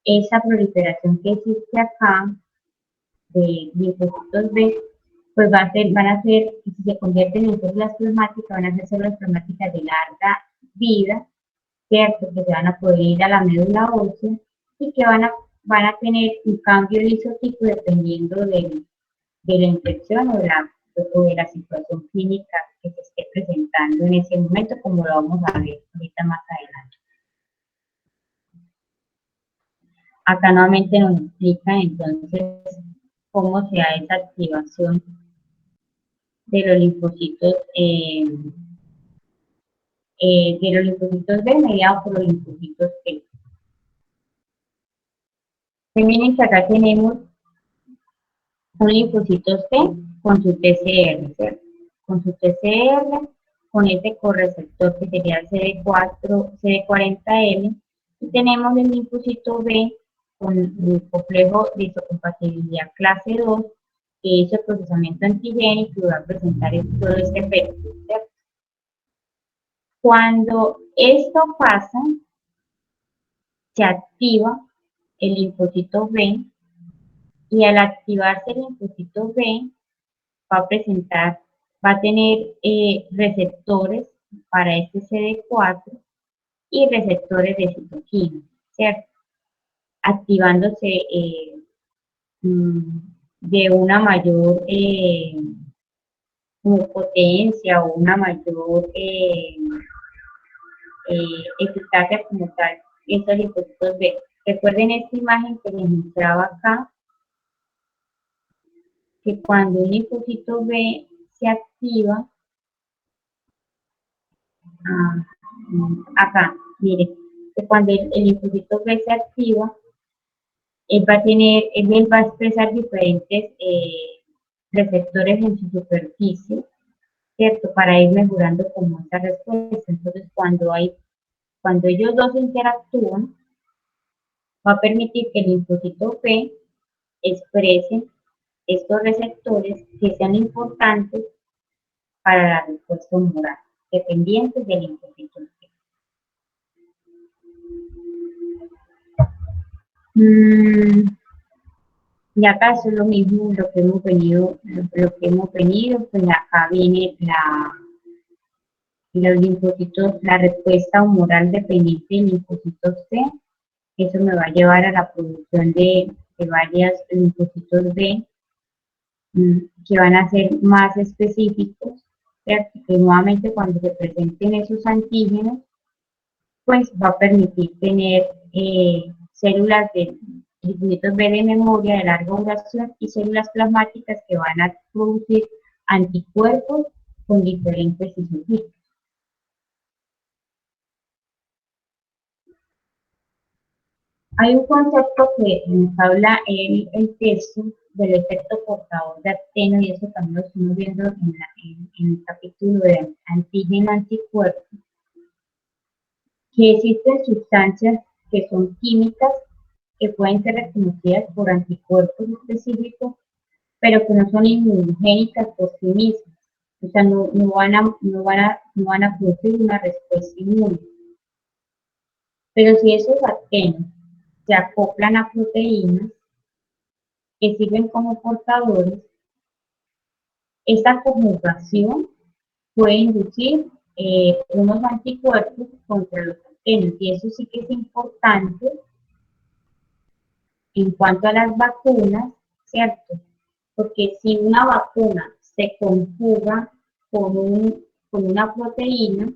esa proliferación que existe acá de linfocitos B, pues van a ser, si se convierten en células plasmáticas, van a ser células plasmáticas de larga vida, ¿cierto? Que se van a poder ir a la médula ósea y que van a tener un cambio de isotipo dependiendo de la infección o de la situación clínica que se esté presentando en ese momento, como lo vamos a ver ahorita más adelante. Acá nuevamente nos explica entonces cómo se da esa activación de los linfocitos B mediados por los linfocitos T. Miren que acá tenemos un linfocito T con su TCR, ¿cierto? Con su TCR, con este correceptor que sería el CD40L, y tenemos el linfocito B con el complejo de isocompatibilidad clase 2, que hizo el procesamiento antigénico y va a presentar todo este efecto, ¿cierto? Cuando esto pasa, se activa el linfocito B, y al activarse el linfocito B, va a tener receptores para este CD4 y receptores de citoquina, ¿cierto? Activándose de una mayor potencia o una mayor eficacia como tal, estos linfocitos B. Recuerden esta imagen que les mostraba acá, que cuando un linfocito B se activa, acá, miren, que cuando el linfocito B se activa, él va a expresar diferentes receptores en su superficie, ¿cierto? Para ir mejorando como esa respuesta. Entonces, cuando ellos dos interactúan, va a permitir que el linfocito B exprese estos receptores que sean importantes para la respuesta humoral, dependientes del linfocito B. Y acá es lo mismo lo que hemos venido, pues acá viene los linfocitos, la respuesta humoral dependiente de linfocitos T. Eso me va a llevar a la producción de varios linfocitos B que van a ser más específicos, ¿cierto? Que nuevamente cuando se presenten esos antígenos, pues va a permitir tener células de linfocitos B de memoria de larga duración y células plasmáticas que van a producir anticuerpos con diferentes isotipos. Hay un concepto que nos habla el texto del efecto portador de acteno, y eso también lo estamos viendo en el capítulo de antígeno anticuerpo, que existen sustancias que son químicas que pueden ser reconocidas por anticuerpos específicos, pero que no son inmunogénicas por sí mismas. O sea, no van a producir una respuesta inmune. Pero si esos actenos se acoplan a proteínas que sirven como portadores, esta conjugación puede inducir unos anticuerpos contra los actenos, y eso sí que es importante en cuanto a las vacunas, ¿cierto? Porque si una vacuna se conjuga con una proteína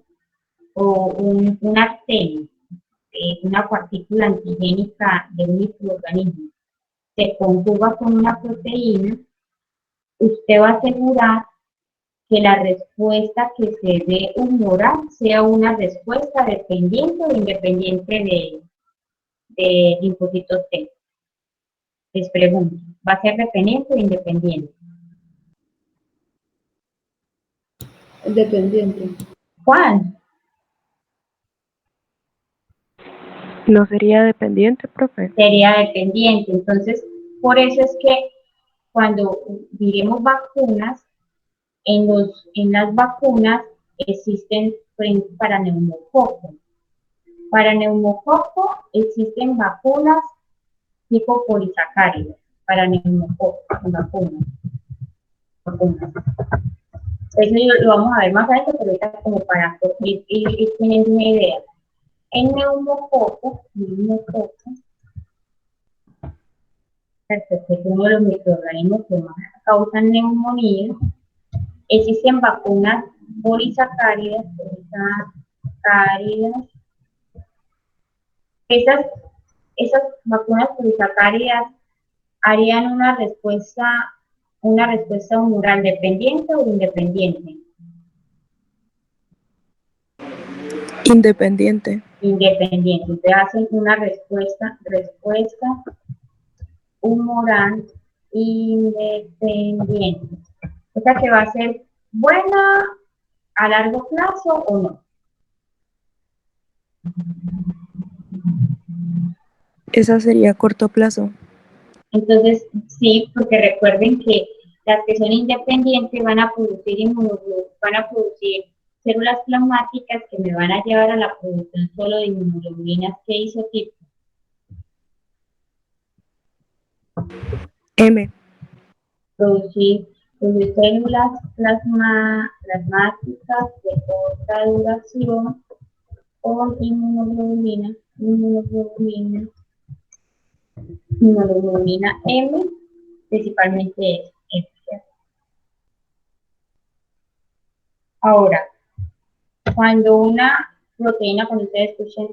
o un acteno, una partícula antigénica de un microorganismo, se conjuga con una proteína, usted va a asegurar que la respuesta que se dé humoral sea una respuesta dependiente o independiente de linfocitos T. Les pregunto, ¿va a ser dependiente o independiente? Dependiente. ¿Cuál? ¿No sería dependiente, profe? Sería dependiente. Entonces, por eso es que cuando diremos vacunas, en las vacunas existen, por ejemplo, para neumococo. Para neumococo existen vacunas tipo polisacáridos para neumococos, vacunas. Eso lo vamos a ver más adelante, pero ahorita como para ir teniendo una idea. El neumococo, es uno de los microorganismos que más causan neumonía. Existen vacunas polisacáridas. Esas vacunas polisacáridas harían una respuesta humoral dependiente o independiente. Independiente. Independiente. Entonces hacen una respuesta humoral independiente. ¿Esta que va a ser buena a largo plazo o no? Esa sería a corto plazo. Entonces, sí, porque recuerden que las que son independientes van a producir células plasmáticas que me van a llevar a la producción solo de inmunoglobulinas que isotipo. M. Producir células plasmáticas de corta duración con inmunoglobulina M, principalmente es. Ahora, cuando una proteína, cuando ustedes escuchen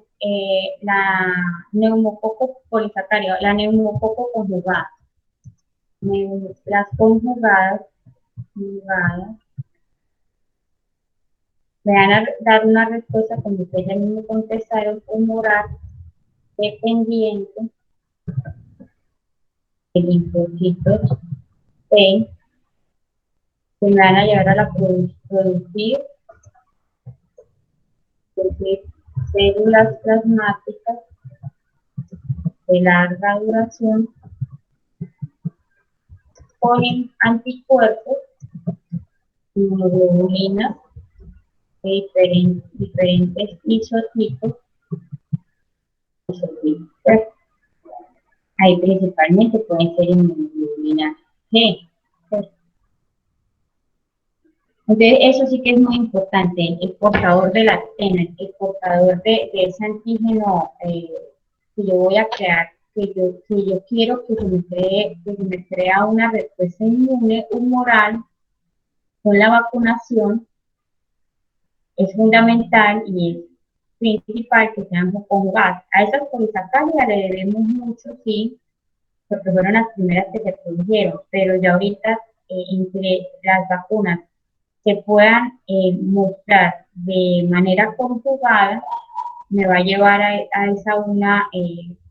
la neumococo polisacárido, la neumococo conjugada, las conjugadas me van a dar una respuesta, como ustedes ya mismo contestaron, humoral dependiente de linfocitos T, que me van a llevar a la producir células plasmáticas de larga duración con anticuerpos, inmunoglobulinas de diferentes isotipos. Ahí principalmente pueden ser inmunoglobulina G. Entonces, eso sí que es muy importante, el portador de la antena, el portador de ese antígeno que yo voy a crear, que yo quiero que se me crea una respuesta inmune humoral con la vacunación, es fundamental y es principal que sean conjugadas. A esas polisacáridas le debemos mucho, sí, porque fueron las primeras que se produjeron, pero ya ahorita entre las vacunas se puedan mostrar de manera conjugada, me va a llevar a esa una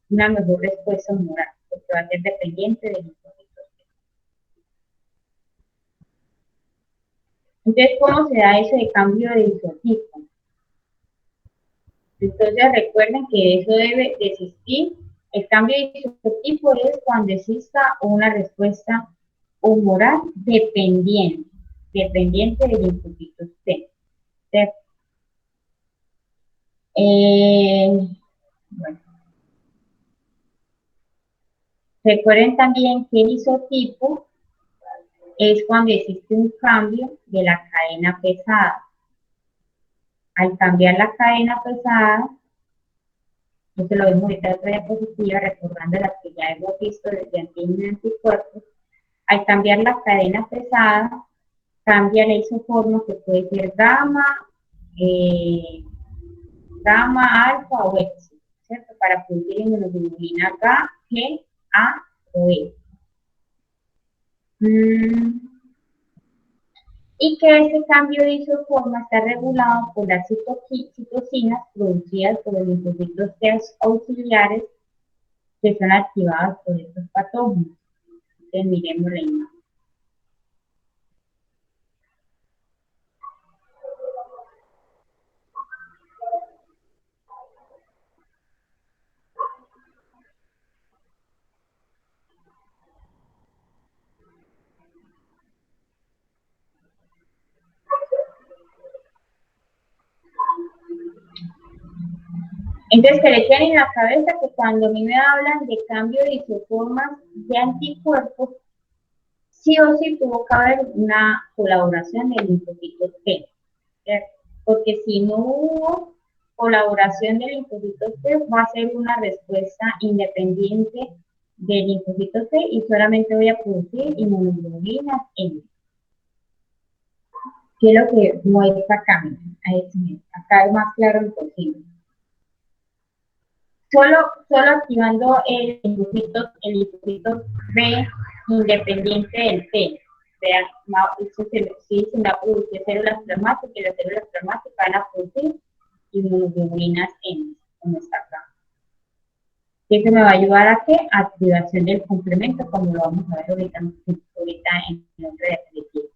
mejor respuesta humoral, porque va a ser dependiente de los procesos. Entonces, ¿cómo se da ese cambio de isotipo? Entonces, recuerden que eso debe de existir. El cambio de isotipo es cuando exista una respuesta humoral dependiente del linfocitos T. Bueno. Recuerden también que el isotipo es cuando existe un cambio de la cadena pesada. Al cambiar la cadena pesada, esto lo vemos ahorita en otra diapositiva, recordando las que ya hemos visto desde antígenos y anticuerpos. Al cambiar la cadena pesada, cambia la isoforma que puede ser gamma, alfa o X, ¿cierto? Para producir inmunoglobulina G, A o E. Y que ese cambio de isoforma está regulado por las citocinas producidas por los linfocitos T auxiliares que son activados por estos patógenos. Entonces, miremos la imagen. Entonces, que le queden en la cabeza que cuando a mí me hablan de cambio de isoformas de anticuerpos, sí o sí tuvo que haber una colaboración del linfocito T, ¿cierto? Porque si no hubo colaboración del linfocito T, va a ser una respuesta independiente del linfocito T y solamente voy a producir inmunoglobulinas N. ¿Qué es lo que muestra acá? Acá es más claro imposible. Solo activando el linfocito B independiente del T. O sea, sí, se va a producir células plasmáticas y las células plasmáticas van a producir inmunoglobulinas N, como está acá. Eso me va a ayudar a qué? Activación del complemento, como lo vamos a ver ahorita en otro diapositiva.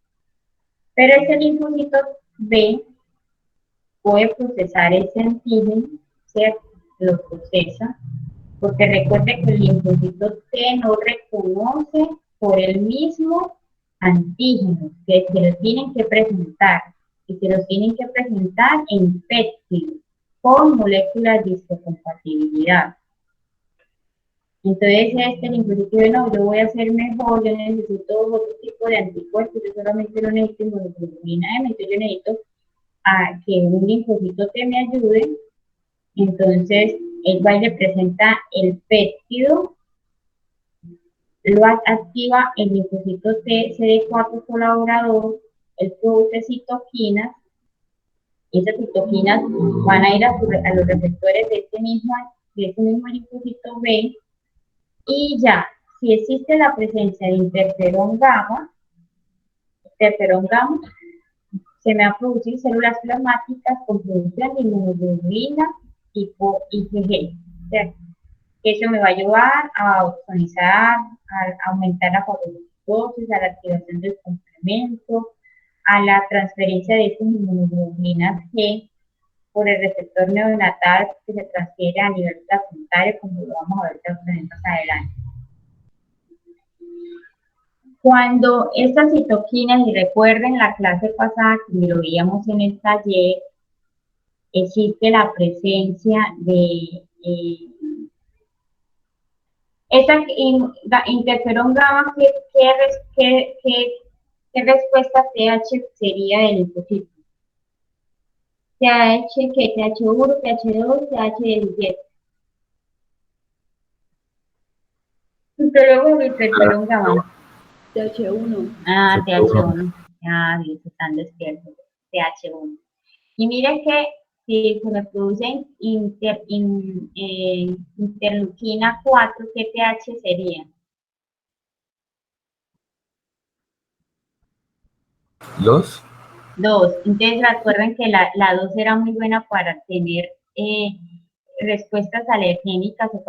Pero ese linfocito B puede procesar ese antígeno, ¿cierto? Lo procesa, porque recuerde que el linfocito T no reconoce por el mismo antígeno, que se los tienen que presentar, y se los tienen que presentar en péptidos, con moléculas de histocompatibilidad. Entonces, este linfocito, no, yo voy a hacer mejor, yo necesito otro tipo de anticuerpos, yo solamente no necesito inmunoglobulina M, entonces yo necesito a que un linfocito T me ayude. Entonces, él va y le presenta el péptido, lo activa el linfocito T, CD4 colaborador, él produce citoquinas, y esas citoquinas van a ir a los receptores de ese mismo linfocito B, y ya, si existe la presencia de interferón gamma, se me va a producir células plasmáticas con producción de inmunoglobulina tipo IgG, ¿cierto? Eso me va a ayudar a opsonizar, a aumentar la fagocitosis, a la activación del complemento, a la transferencia de estas inmunoglobulinas G por el receptor neonatal que se transfiere a nivel placentario, como lo vamos a ver también más adelante. Cuando estas citoquinas, y recuerden la clase pasada que lo veíamos en el taller, existe la presencia de esa interferón gamma, ¿qué respuesta TH sería del linfocito? TH, ¿qué? TH1, TH2, TH17. Y luego el interferón gamma. TH1. Ah, TH1. Ah, Dios, están despiertos. TH1. Y mire que si se me produce interleuquina 4, ¿qué TH sería? 2. 2. Entonces recuerden que la 2 era muy buena para tener respuestas alergénicas o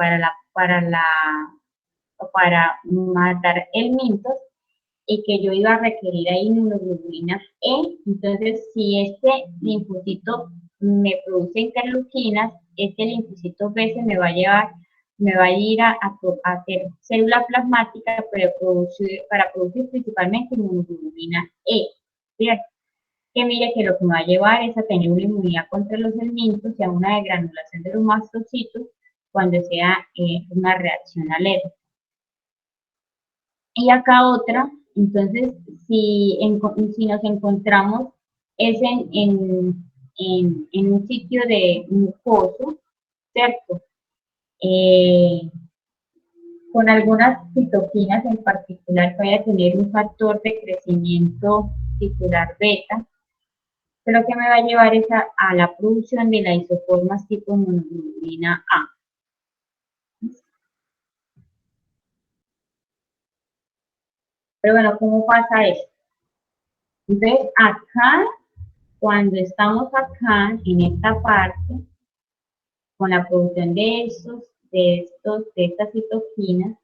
para matar helmintos, y que yo iba a requerir ahí inmunoglobulinas E. Entonces, si este linfocito me produce interleuquinas, este linfocito B se me va a llevar, me va a ir a hacer célula plasmática para producir principalmente inmunoglobulina E, ¿cierto? Que mire que lo que me va a llevar es a tener una inmunidad contra los helmintos y a una degranulación de los mastocitos cuando sea una reacción alérgica. Y acá otra, entonces, si nos encontramos es en un sitio de mucoso, ¿cierto? Con algunas citoquinas en particular que vaya a tener un factor de crecimiento tisular beta, pero que me va a llevar es a la producción de la isoformas tipo monoglobulina A. Pero bueno, ¿cómo pasa esto? Entonces, acá, cuando estamos acá, en esta parte, con la producción de estas citoquinas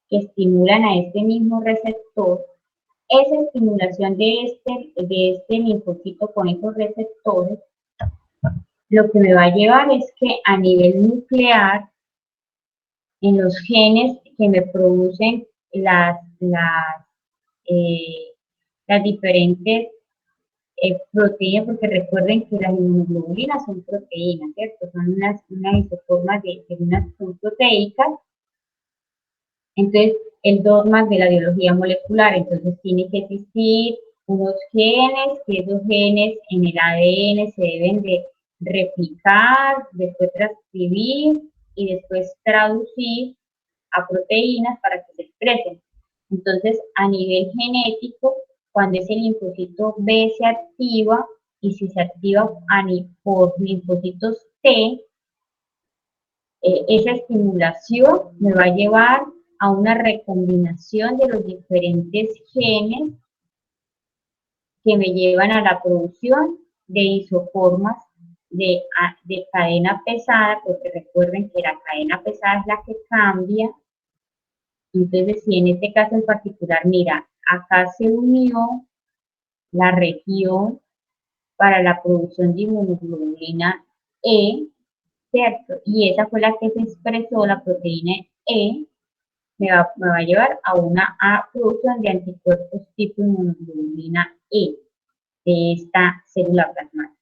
que estimulan a este mismo receptor, esa estimulación de este linfocito con esos receptores, lo que me va a llevar es que a nivel nuclear, en los genes que me producen las diferentes proteínas, porque recuerden que las inmunoglobulinas son proteínas, ¿cierto? Son unas isoformas de unas son proteicas. Entonces, el dogma de la biología molecular, entonces tiene que existir unos genes, que esos genes en el ADN se deben de replicar, después transcribir y después traducir a proteínas para que se expresen. Entonces, a nivel genético, cuando ese linfocito B se activa y si se activa por linfocitos T, esa estimulación me va a llevar a una recombinación de los diferentes genes que me llevan a la producción de isoformas de cadena pesada, porque recuerden que la cadena pesada es la que cambia. Entonces, si en este caso en particular, mira, acá se unió la región para la producción de inmunoglobulina E, ¿cierto? Y esa fue la que se expresó, la proteína E, me va a llevar a una producción de anticuerpos tipo inmunoglobulina E de esta célula plasmática.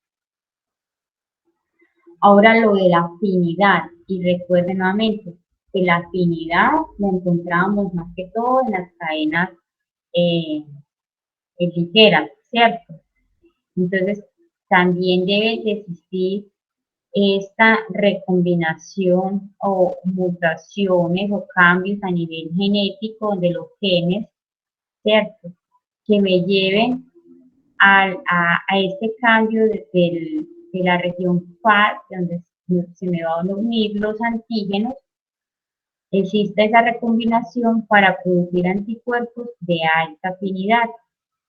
Ahora lo de la afinidad, y recuerden nuevamente que la afinidad la encontramos más que todo en las cadenas ligeras, ¿cierto? Entonces, también debe de existir esta recombinación o mutaciones o cambios a nivel genético de los genes, ¿cierto? Que me lleven a este cambio de la región FAD, donde se me van a unir los antígenos, existe esa recombinación para producir anticuerpos de alta afinidad.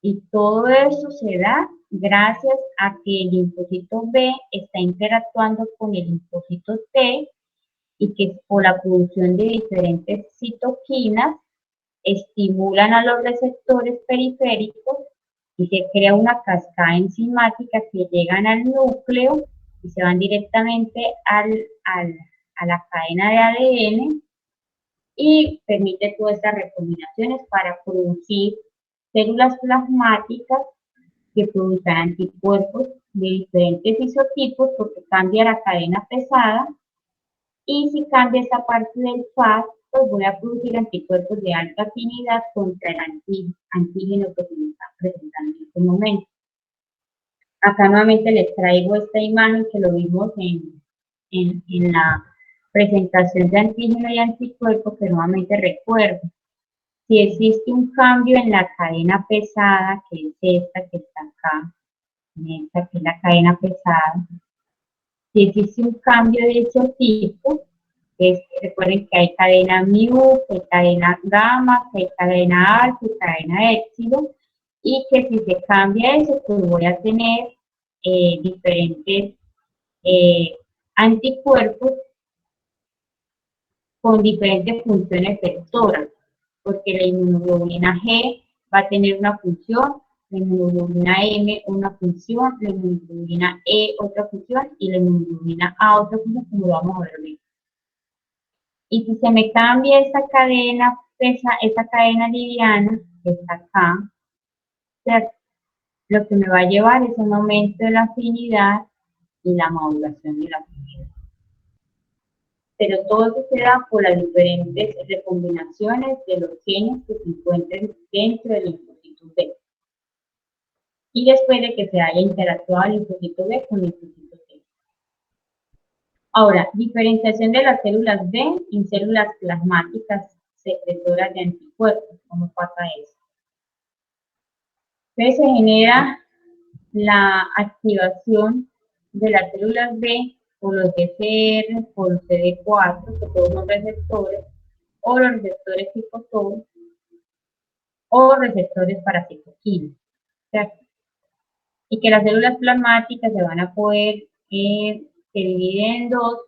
Y todo eso se da gracias a que el linfocito B está interactuando con el linfocito T y que por la producción de diferentes citoquinas estimulan a los receptores periféricos y se crea una cascada enzimática que llegan al núcleo y se van directamente a la cadena de ADN y permite todas estas recombinaciones para producir células plasmáticas que produzcan anticuerpos de diferentes isotipos porque cambia la cadena pesada y si cambia esta parte del FAD, pues voy a producir anticuerpos de alta afinidad contra el antígeno que se me está presentando en este momento. Acá nuevamente les traigo esta imagen que lo vimos en la presentación de antígeno y anticuerpo, que nuevamente recuerdo. Si existe un cambio en la cadena pesada, que es esta que está acá, esta que es la cadena pesada, si existe un cambio de isotipo, recuerden que hay cadena mu, que hay cadena gamma, que hay cadena alfa y cadena épsilon, y que si se cambia eso, pues voy a tener diferentes anticuerpos con diferentes funciones vectoras, porque la inmunoglobulina G va a tener una función, la inmunoglobulina M una función, la inmunoglobulina E otra función y la inmunoglobulina A otra función, como lo vamos a ver ahorita. Y si se me cambia esta cadena, esta cadena liviana, que está acá, ¿cierto? Lo que me va a llevar es un aumento de la afinidad y la modulación de la afinidad. Pero todo eso se da por las diferentes recombinaciones de los genes que se encuentran dentro del linfocito B. Y después de que se haya interactuado el linfocito B con el linfocito T. Ahora, diferenciación de las células B en células plasmáticas secretoras de anticuerpos. ¿Cómo pasa eso? Entonces se genera la activación de las células B por los DCR, por los CD4, que todos son receptores, o los receptores tipo TOR, o receptores para citoquinas, ¿cierto? Y que las células plasmáticas se van a poder, se dividen en dos,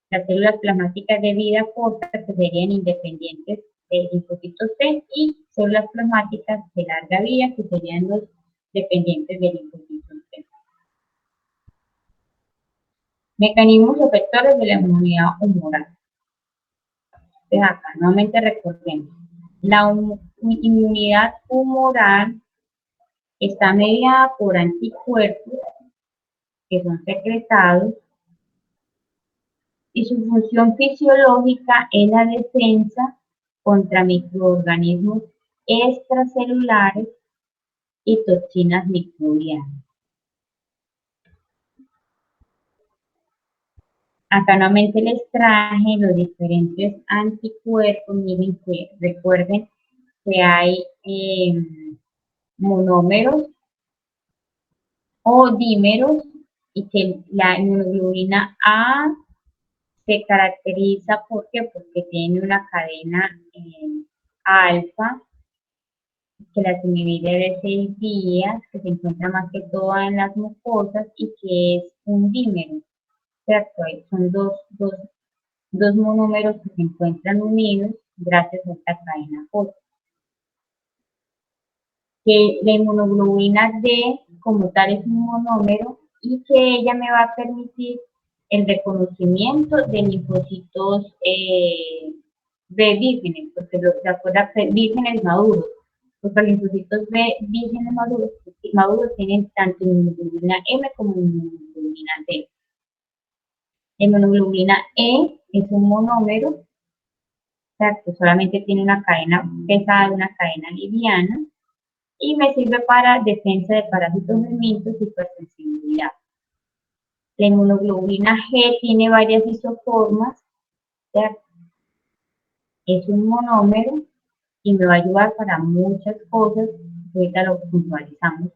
las células plasmáticas de vida corta, que serían independientes del linfocito T, y células plasmáticas de larga vida, que serían los dependientes del linfocito T. Mecanismos efectores de la inmunidad humoral. Entonces acá, nuevamente recordemos, la inmunidad humoral está mediada por anticuerpos que son secretados y su función fisiológica es la defensa contra microorganismos extracelulares y toxinas microbianas. Acá nuevamente les traje los diferentes anticuerpos. Miren que recuerden que hay monómeros o dímeros y que la inmunoglobulina A se caracteriza porque tiene una cadena alfa que la divide de 6 días, que se encuentra más que todo en las mucosas y que es un dímero, ¿cierto? Son dos monómeros que se encuentran unidos gracias a esta cadena fósforo. Que la inmunoglobulina D como tal es un monómero y que ella me va a permitir el reconocimiento de linfocitos B vírgenes, porque se acuerda vírgenes maduros, porque los linfocitos B vírgenes maduros tienen tanto inmunoglobulina M como inmunoglobulina D. La inmunoglobulina E es un monómero, o sea, que solamente tiene una cadena pesada y una cadena liviana, y me sirve para defensa de parásitos helmintos y hipersensibilidad. La inmunoglobulina G tiene varias isoformas, ¿cierto? Es un monómero y me va a ayudar para muchas cosas, ahorita lo puntualizamos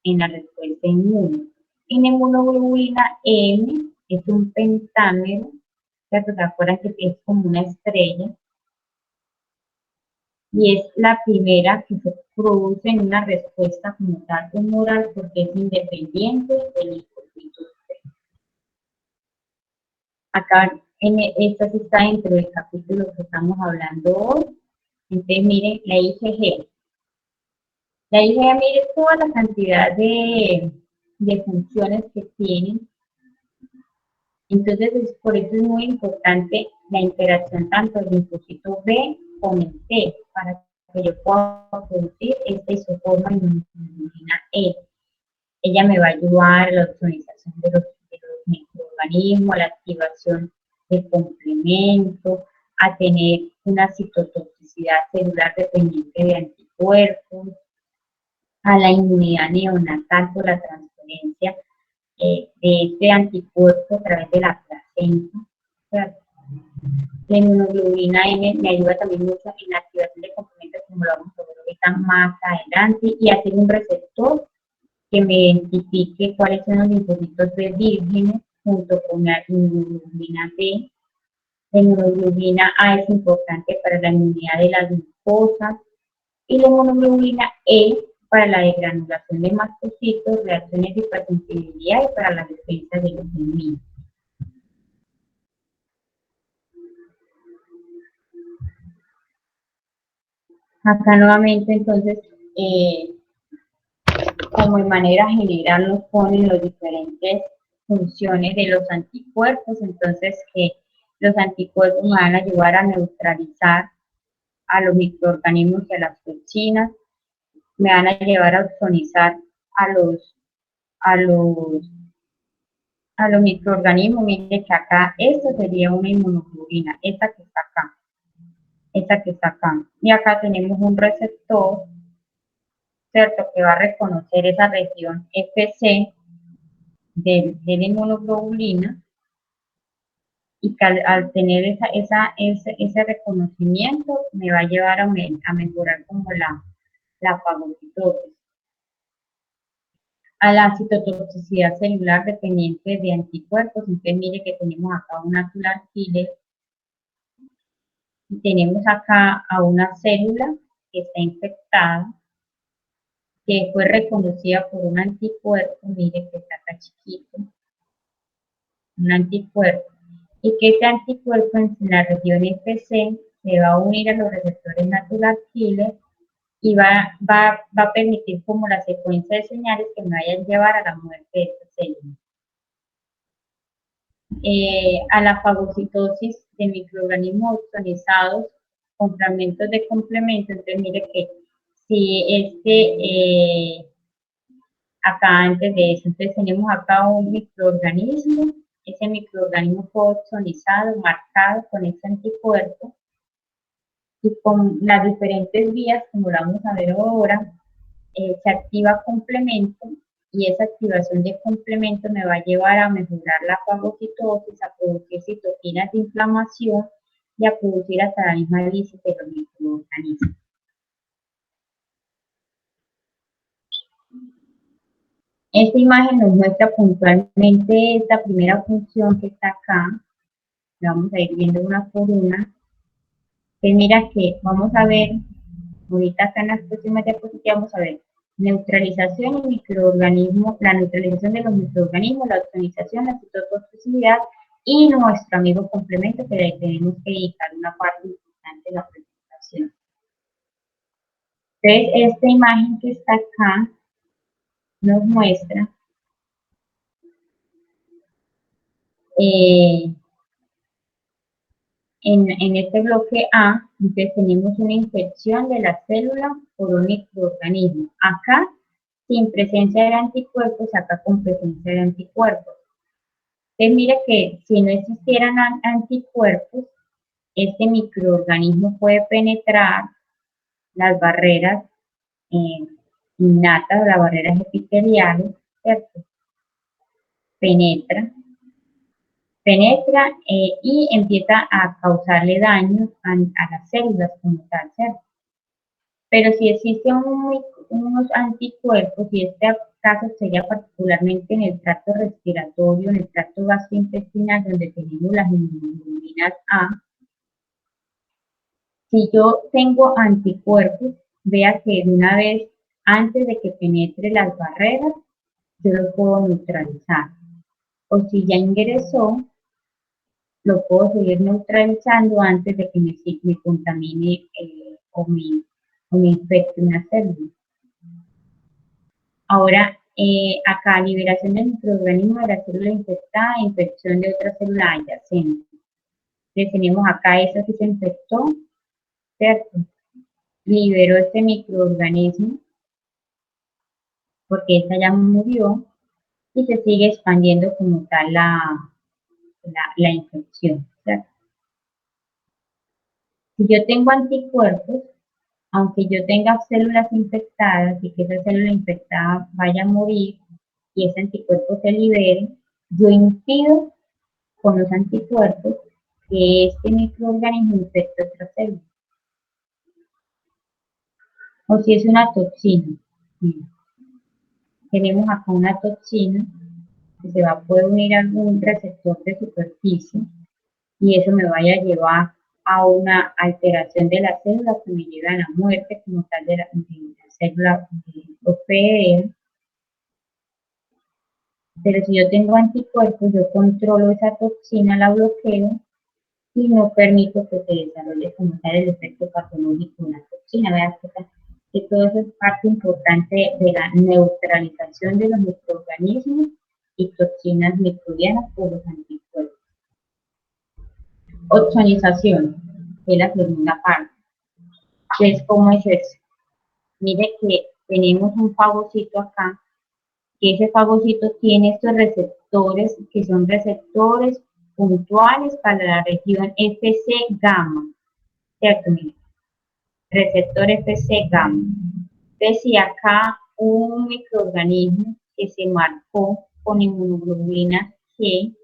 en la respuesta inmune. Y la inmunoglobulina M es un pentámero, ¿cierto? ¿Se acuerdan que es como una estrella? Y es la primera que se produce en una respuesta como tal humoral porque es independiente del linfocitos B. Acá, esta sí está dentro del capítulo que estamos hablando hoy. Entonces, miren, la IgG. La IgG, miren toda la cantidad de funciones que tienen. Entonces, por eso es muy importante la interacción tanto del linfocito B con el T, para que yo pueda producir esta isoforma inmunoglobulina E. Ella me va a ayudar a la ozonización de los microorganismos, a la activación de complementos, a tener una citotoxicidad celular dependiente de anticuerpos, a la inmunidad neonatal por la transferencia de este anticuerpo a través de la placenta. ¿Cierto? La inmunoglobulina M me ayuda también mucho en la activación de complementos, como lo vamos a ver ahorita más adelante, y hacer un receptor que me identifique cuáles son los linfocitos B vírgenes junto con la inmunoglobulina D. La inmunoglobulina A es importante para la inmunidad de las mucosas y la inmunoglobulina E para la degranulación de mastocitos, reacciones de hipersensibilidad y para la defensa de los enemigos. Acá nuevamente entonces, como de manera general nos ponen las diferentes funciones de los anticuerpos, entonces que los anticuerpos me van a ayudar a neutralizar a los microorganismos y a las toxinas, me van a llevar a ozonizar a los microorganismos. Mire que acá, esta sería una inmunoglobulina, esta que está acá, esta que está acá. Y acá tenemos un receptor, ¿cierto? Que va a reconocer esa región FC de la inmunoglobulina y que al tener ese reconocimiento me va a llevar a mejorar como la fagocitosis. A la citotoxicidad celular dependiente de anticuerpos. Entonces mire que tenemos acá una tular killer y tenemos acá a una célula que está infectada, que fue reconocida por un anticuerpo, mire que está acá chiquito, un anticuerpo, y que este anticuerpo en la región FC se va a unir a los receptores natural killer y va a permitir como la secuencia de señales que me vayan a llevar a la muerte de esta célula. A la fagocitosis de microorganismos ozonizados con fragmentos de complemento. Entonces mire que si acá antes de eso. Entonces tenemos acá un microorganismo, ese microorganismo fue ozonizado, marcado con ese anticuerpo, y con las diferentes vías, como la vamos a ver ahora, se activa complemento, y esa activación de complemento me va a llevar a mejorar la fagocitosis, a producir citoquinas de inflamación y a producir hasta la misma lisis de los microorganismos. Esta imagen nos muestra puntualmente esta primera función que está acá. La vamos a ir viendo una por una. Que mira que vamos a ver, ahorita acá en las próximas diapositivas vamos a ver neutralización y microorganismos, la neutralización de los microorganismos, la optimización, la citotoxicidad y nuestro amigo complemento, que le tenemos que dedicar una parte importante de la presentación. Entonces, esta imagen que está acá nos muestra en este bloque A, entonces tenemos una infección de la célula por un microorganismo. Acá, sin presencia de anticuerpos, acá con presencia de anticuerpos. Entonces, mire que si no existieran anticuerpos, este microorganismo puede penetrar las barreras innatas, las barreras epiteliales, ¿cierto? Penetra y empieza a causarle daño a las células como tal, ¿cierto? Pero si existen unos anticuerpos, y este caso sería particularmente en el tracto respiratorio, en el tracto gastrointestinal, donde tenemos las inmunoglobulinas A, si yo tengo anticuerpos, vea que de una vez, antes de que penetre las barreras, yo lo puedo neutralizar. O si ya ingresó, lo puedo seguir neutralizando antes de que me contamine o me infecte una célula. Ahora, acá, liberación del microorganismo de la célula infectada e infección de otra célula adyacente. Entonces tenemos acá, esa que se infectó, ¿cierto? Liberó este microorganismo, porque esta ya murió, y se sigue expandiendo como tal la infección, ¿cierto? Si yo tengo anticuerpos, aunque yo tenga células infectadas y que esa célula infectada vaya a morir y ese anticuerpo se libere, yo impido con los anticuerpos que este microorganismo infecte otra célula. O si es una toxina. Tenemos acá una toxina que se va a poder unir a algún receptor de superficie, y eso me vaya a llevar a una alteración de las células que me lleva a la muerte como tal de la célula OPE. Pero si yo tengo anticuerpos, yo controlo esa toxina, la bloqueo y no permito que se desarrolle como tal el efecto patológico de la toxina. Vean que todo eso es parte importante de la neutralización de los microorganismos y toxinas microbianas por los anticuerpos. Ozonización, que es la segunda parte. Entonces, ¿cómo es eso? Mire que tenemos un fagocito acá, que ese fagocito tiene estos receptores, que son receptores puntuales para la región Fc gamma, ¿cierto? Mire, receptor Fc gamma. Entonces, si acá un microorganismo que se marcó con inmunoglobulina G,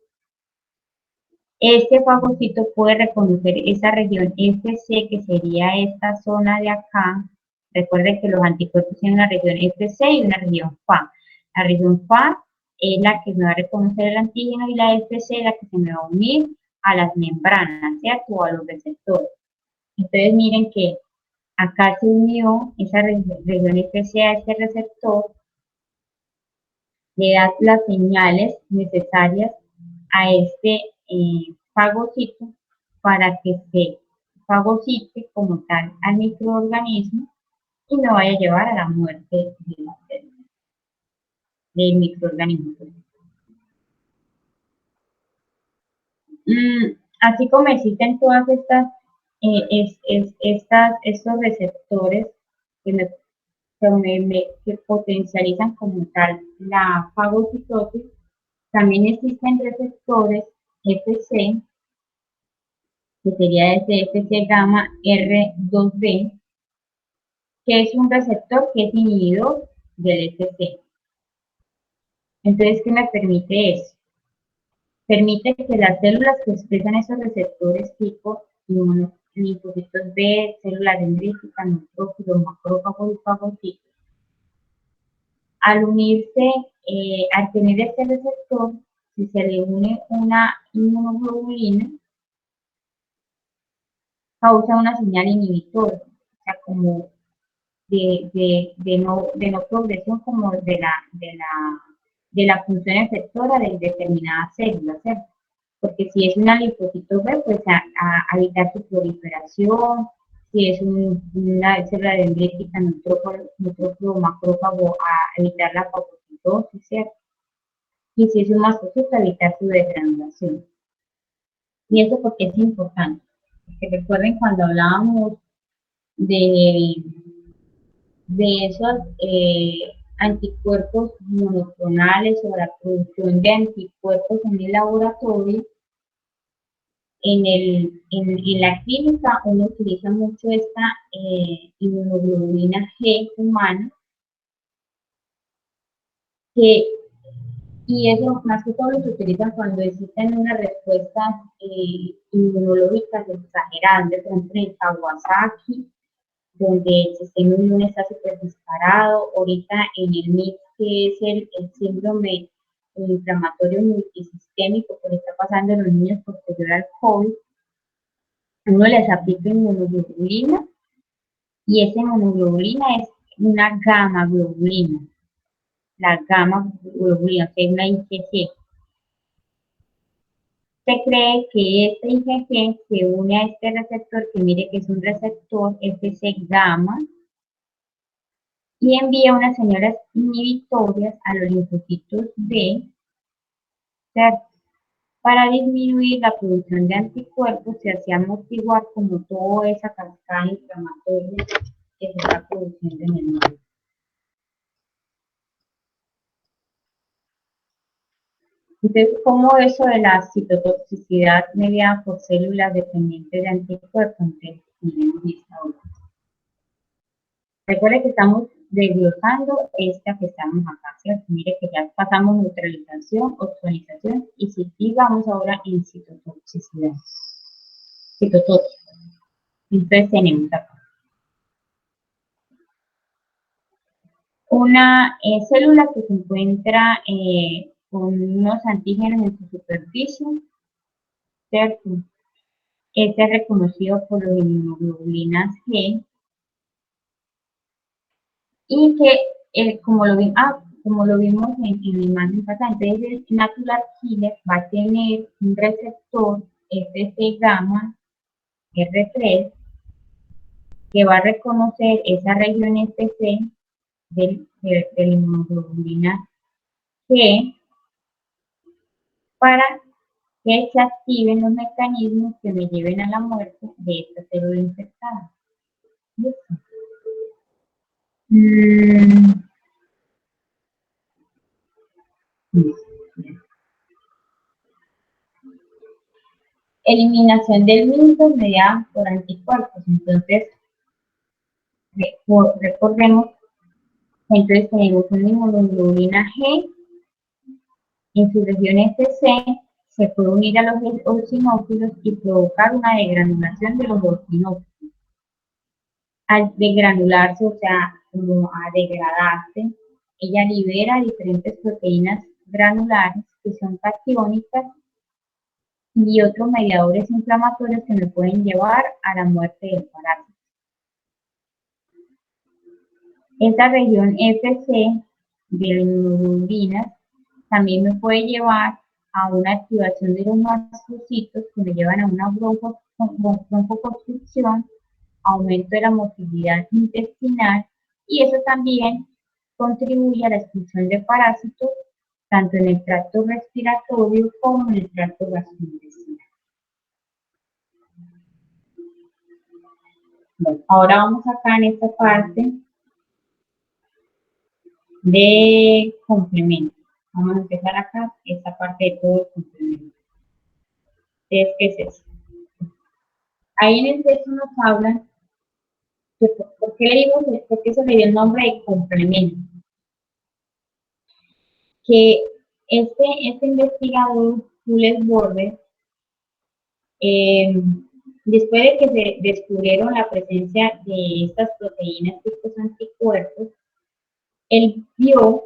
este fagocito puede reconocer esa región Fc, que sería esta zona de acá. Recuerden que los anticuerpos tienen una región Fc y una región Fa. La región Fa es la que me va a reconocer el antígeno, y la Fc es la que se me va a unir a las membranas, ¿cierto? O a los receptores. Entonces miren que acá se unió esa región Fc a este receptor, le da las señales necesarias a este fagocito para que se fagocite como tal al microorganismo y no vaya a llevar a la muerte de la célula, del microorganismo. Así como existen todas estas, estos receptores que me que potencializan como tal la fagocitosis. También existen receptores FC, que sería ese FC gamma R2B, que es un receptor que es inhibidor del FC. Entonces, ¿qué me permite eso? Permite que las células que expresan esos receptores tipo linfocitos B, células dendríticas, neutrófilos, macrófagos y fagocitos, al unirse, al tener este receptor, si se le une una inmunoglobulina, causa una señal inhibitora, o sea, como de no progresión como de la función efectora de determinadas células, ¿cierto? Porque si es una linfocito B, pues a evitar su proliferación; si es una célula dendrítica, neutrófilo macrófago, a evitar la fagocitosis, ¿cierto? Y si es un mastocito, a evitar su desgranulación. Y eso porque es importante, porque recuerden cuando hablábamos de esos anticuerpos monoclonales o la producción de anticuerpos en el laboratorio, en la clínica uno utiliza mucho esta inmunoglobulina G humana, y eso más que todo lo se utilizan cuando existen unas respuestas inmunológicas exageradas, por ejemplo en el Kawasaki, donde el sistema inmune está súper disparado; ahorita en el MIT, que es el síndrome inflamatorio multisistémico que le está pasando a los niños posterior al COVID, uno les aplica inmunoglobulina, y esa inmunoglobulina es una gamma globulina, la gamma globulina, que es una IgG. Se cree que este IgG se une a este receptor, que mire que es un receptor FC gamma, y envía unas señales inhibitorias a los linfocitos B, ¿cierto?, para disminuir la producción de anticuerpos y así amortiguar como toda esa cascada inflamatoria que se está produciendo en el medio. Entonces, ¿cómo eso de la citotoxicidad mediada por células dependientes de anticuerpos? Entonces, tenemos esta otra. Recuerde que estamos desglosando esta que estamos acá, ¿cierto? Mire que ya pasamos neutralización, ozonización, y vamos ahora en citotoxicidad. Citotóxica. Entonces tenemos acá una célula que se encuentra con unos antígenos en su superficie, ¿cierto? Este es reconocido por las inmunoglobulinas G, y que, como lo vimos en la imagen pasada, entonces el natural killer va a tener un receptor FC gamma R3 que va a reconocer esa región FC de la inmunoglobulina G para que se activen los mecanismos que me lleven a la muerte de esta célula infectada. ¿Listo? Eliminación del mismo mediada por anticuerpos. Entonces, recordemos que entonces tenemos una inmunoglobulina G en su región FC, se puede unir a los eosinófilos y provocar una degranulación de los eosinófilos. Al degranularse, o sea, como a degradarse, ella libera diferentes proteínas granulares que son catiónicas y otros mediadores inflamatorios que me pueden llevar a la muerte del parásito. Esta región FC de la inmunoglobulina también me puede llevar a una activación de los mastocitos que me llevan a una broncoconstricción, aumento de la motilidad intestinal, y eso también contribuye a la expulsión de parásitos tanto en el tracto respiratorio como en el tracto gastrointestinal. Bueno, ahora vamos acá en esta parte de complemento. Vamos a empezar acá, esta parte de todo el complemento. Entonces, ¿qué es eso? Ahí en el texto nos hablan, de ¿por qué le digo, por qué se le dio el nombre de complemento? Que este investigador, Jules Border, después de que se descubrieron la presencia de estas proteínas, de estos anticuerpos, él vio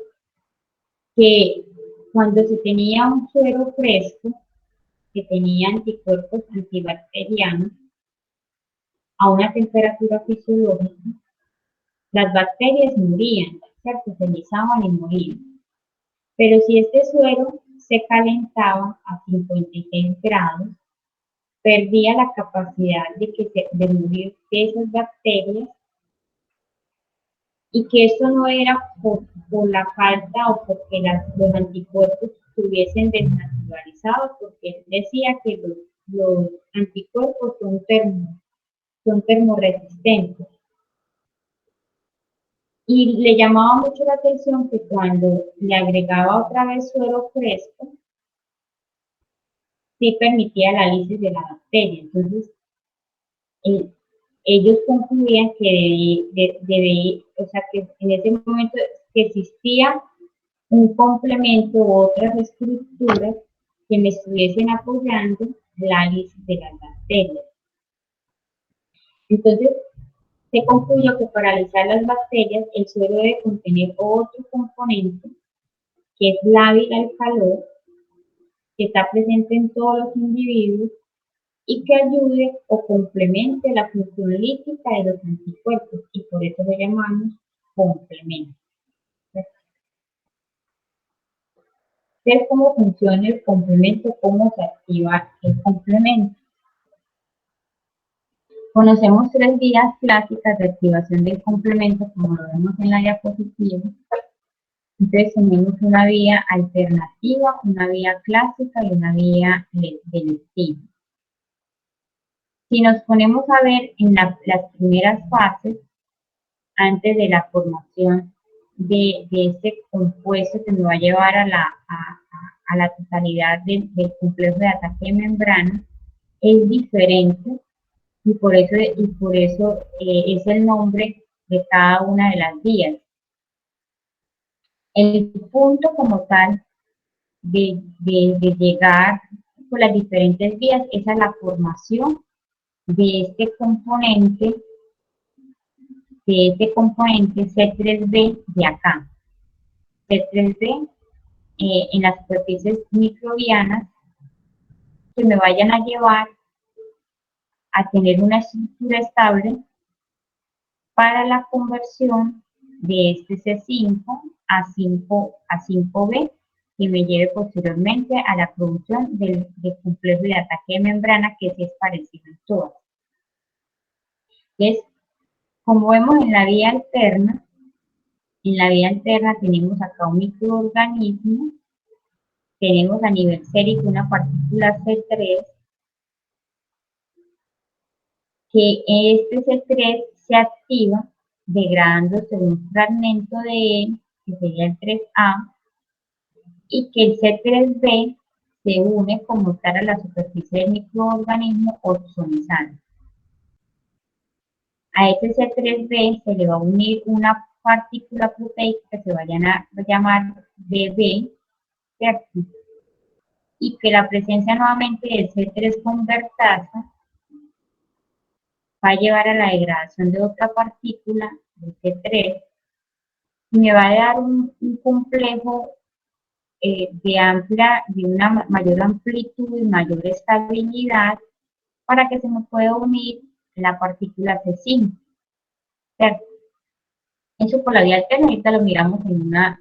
que cuando se tenía un suero fresco, que tenía anticuerpos antibacterianos, a una temperatura fisiológica, las bacterias morían, ¿cierto? Se lisaban y morían. Pero si este suero se calentaba a 56 grados, perdía la capacidad de morir de esas bacterias, y que esto no era por la falta o porque los anticuerpos estuviesen desnaturalizados, porque él decía que los anticuerpos son termorresistentes. Y le llamaba mucho la atención que cuando le agregaba otra vez suero fresco, sí permitía la lisis de la bacteria. Entonces, eh, ellos concluían que o sea, que en ese momento que existía un complemento u otras estructuras que me estuviesen apoyando la lisis de las bacterias. Entonces, se concluyó que para alisar las bacterias, el suelo debe contener otro componente, que es lábil al calor, que está presente en todos los individuos y que ayude o complemente la función lítica de los anticuerpos, y por eso lo llamamos complemento. Ver cómo funciona el complemento, cómo se activa el complemento. Conocemos 3 vías clásicas de activación del complemento, como lo vemos en la diapositiva. Entonces tenemos una vía alternativa, una vía clásica y una vía delictiva. Si nos ponemos a ver en las primeras fases, antes de la formación de este compuesto que nos va a llevar a la totalidad del complejo de ataque de membrana, es diferente, y por eso es el nombre de cada una de las vías. El punto como tal de llegar por las diferentes vías es a la formación de este componente C3b de acá. C3b en las superficies microbianas que me vayan a llevar a tener una estructura estable para la conversión de este C5 a 5b, que me lleve posteriormente a la producción del complejo de ataque de membrana, que sí es parecido en todas. Entonces, como vemos en la vía alterna tenemos acá un microorganismo, tenemos a nivel sérico una partícula C3, que este C3 se activa degradándose un fragmento de él, que sería el 3A, y que el C3b se une como tal a la superficie del microorganismo ozonizando. A ese C3b se le va a unir una partícula proteica que se va a llamar BB, ¿cierto? Y que la presencia nuevamente del C3 convertasa va a llevar a la degradación de otra partícula, de C3, y me va a dar un complejo de una mayor amplitud y mayor estabilidad, para que se me pueda unir la partícula C5, ¿cierto? Eso por la vía alterna, ahorita lo miramos en una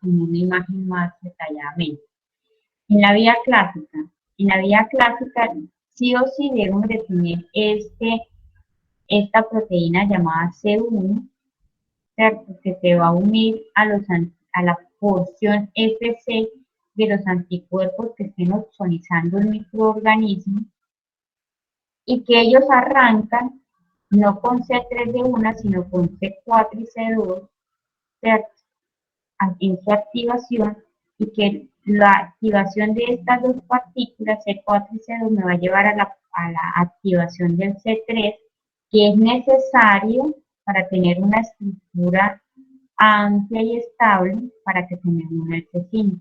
imagen más detalladamente. En la vía clásica sí o sí debemos de tener esta proteína llamada C1, ¿cierto? Que se va a unir a la porción FC de los anticuerpos que estén ozonizando el microorganismo, y que ellos arrancan no con C3 de una, sino con C4 y C2, ¿cierto? en su activación y que la activación de estas dos partículas, C4 y C2, me va a llevar a la activación del C3, que es necesario para tener una estructura amplia y estable para que tenemos el C5.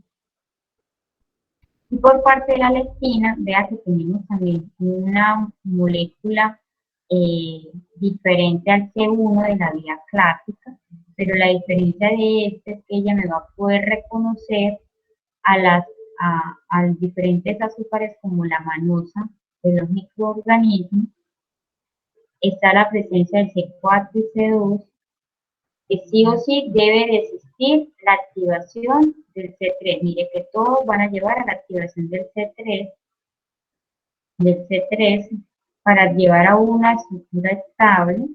Y por parte de la lectina, vea que tenemos también una molécula diferente al C1 de la vía clásica, pero la diferencia de este es que ella me va a poder reconocer a diferentes azúcares como la manosa de los microorganismos. Está la presencia del C4 y C2, que sí o sí debe de existir la activación del C3. Mire que todos van a llevar a la activación del C3 para llevar a una estructura estable.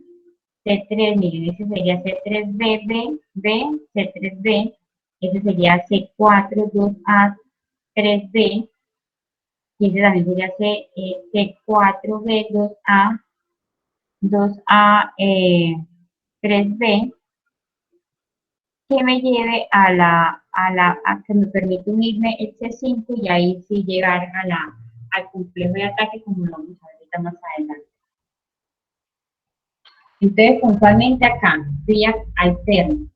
C3, miren, ese sería C3B, C3B, ese sería C4, 2A, 3B, y ese también sería C4B, 2A, 2A, 3B, que me lleve a que me permite unirme el C5 y ahí sí llegar al complejo de ataque, como lo vamos a ver ahorita más adelante. Entonces, puntualmente acá, vía alterna.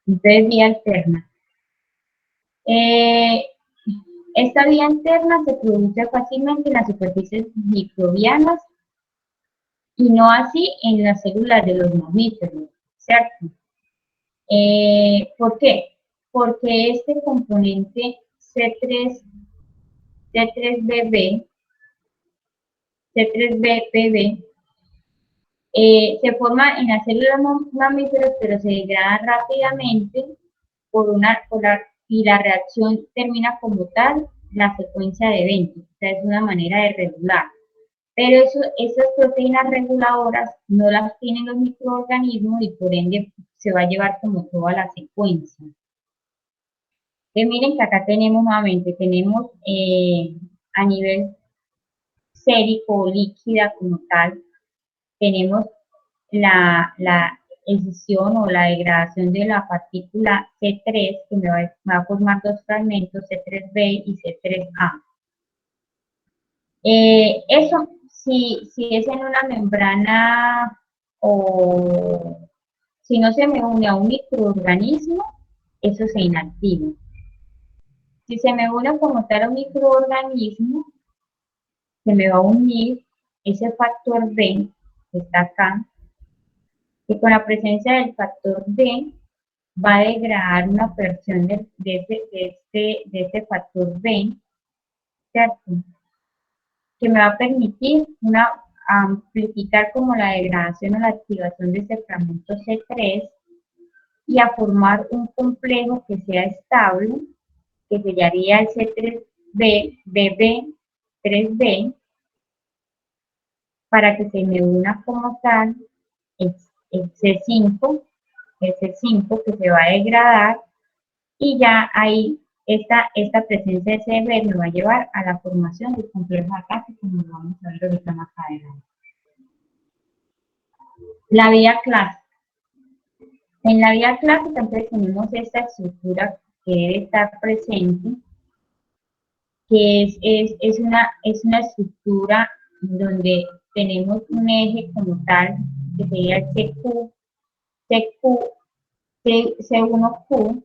Entonces, vía alterna. Esta vía alterna se produce fácilmente en las superficies microbianas y no así en las células de los mamíferos, ¿cierto? ¿Por qué? Porque este componente C3BB, C3BPB, se forma en las células mamíferos, pero se degrada rápidamente y la reacción termina como tal la secuencia de eventos. O sea, es una manera de regular. Pero esas proteínas reguladoras no las tienen los microorganismos y por ende se va a llevar como toda la secuencia. Miren que acá tenemos nuevamente, tenemos a nivel sérico o líquida como tal, tenemos la escisión o la degradación de la partícula C3, que me va a formar dos fragmentos, C3B y C3A. Eso, si es en una membrana o si no se me une a un microorganismo, eso se inactiva. Si se me une como tal a un microorganismo, se me va a unir ese factor B, que está acá, que con la presencia del factor B va a degradar una porción de este factor B, ¿cierto? Que me va a permitir amplificar como la degradación o la activación de este fragmento C3 y a formar un complejo que sea estable, que sellaría el C3B, BB3B, para que se me una como tal el C5, que se va a degradar y ya ahí esta presencia de CB me va a llevar a la formación del complejo de ataque, como lo vamos a ver ahorita más adelante. La vía clásica. En la vía clásica entonces tenemos esta estructura que debe estar presente, que es una estructura donde tenemos un eje como tal, que sería el C1Q,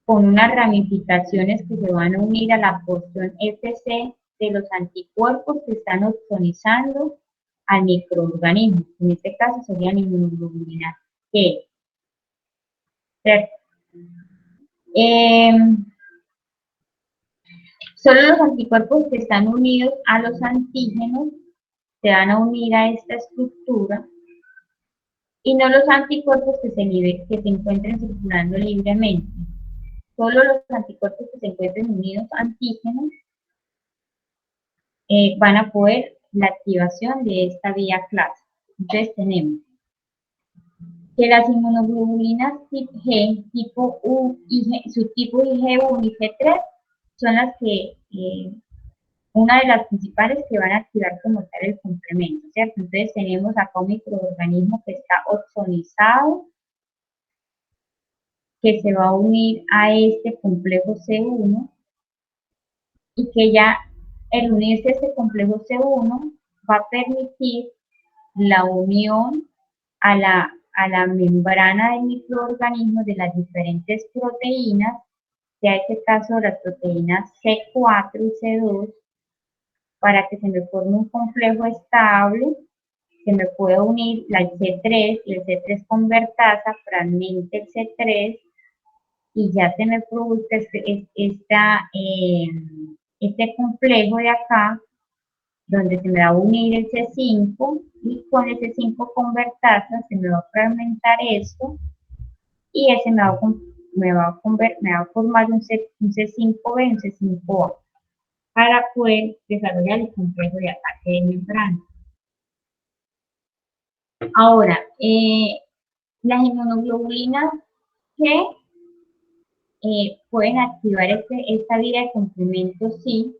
con unas ramificaciones que se van a unir a la porción FC de los anticuerpos que están opsonizando al microorganismo. En este caso serían inmunoglobulinas G. ¿Cierto? Solo los anticuerpos que están unidos a los antígenos se van a unir a esta estructura y no los anticuerpos que se encuentren circulando libremente. Solo los anticuerpos que se encuentren unidos a antígenos van a poder la activación de esta vía clásica. Entonces tenemos que las inmunoglobulinas G, tipo U, subtipo IG1 y G3 son las que, una de las principales que van a activar como tal el complemento, ¿cierto? Entonces tenemos acá un microorganismo que está opsonizado que se va a unir a este complejo C1 y que ya el unirse a este complejo C1 va a permitir la unión a la membrana del microorganismo de las diferentes proteínas, en este caso las proteínas C4 y C2, para que se me forme un complejo estable, que me pueda unir la C3 y el C3 convertasa, fragmente el C3, y ya se me produzca este complejo de acá, donde se me va a unir el C5, y con el C5 convertasa se me va a fragmentar esto, y ese me va a formar un C5b y un C5a, para poder desarrollar el complejo de ataque de membrana. Ahora, las inmunoglobulinas que pueden activar esta vía de complemento, sí,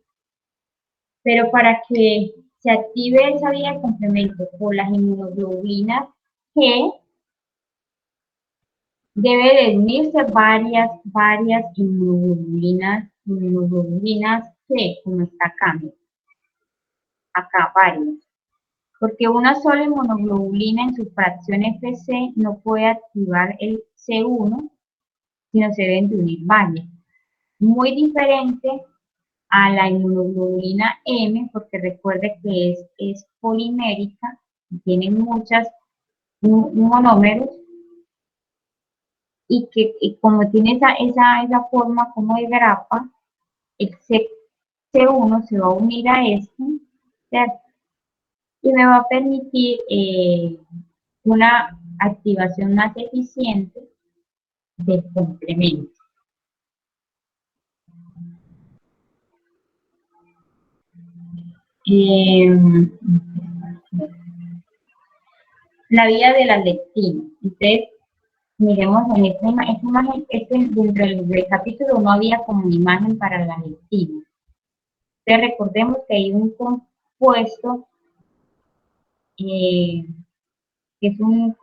pero para que se active esa vía de complemento por las inmunoglobulinas G, debe de unirse varias inmunoglobulinas G, como está acá varias. Porque una sola inmunoglobulina en su fracción FC no puede activar el C1, sino se deben de unir varias. Muy diferente a la inmunoglobulina M, porque recuerde que es polimérica, tiene muchas monómeros, y como tiene esa forma como de grapa, el C1 se va a unir a este, ¿cierto? Y me va a permitir una activación más eficiente del complemento. La vía de la lectina. Entonces, miremos en esta imagen, dentro del capítulo no había como una imagen para la lectina. Entonces, recordemos que hay un compuesto que es un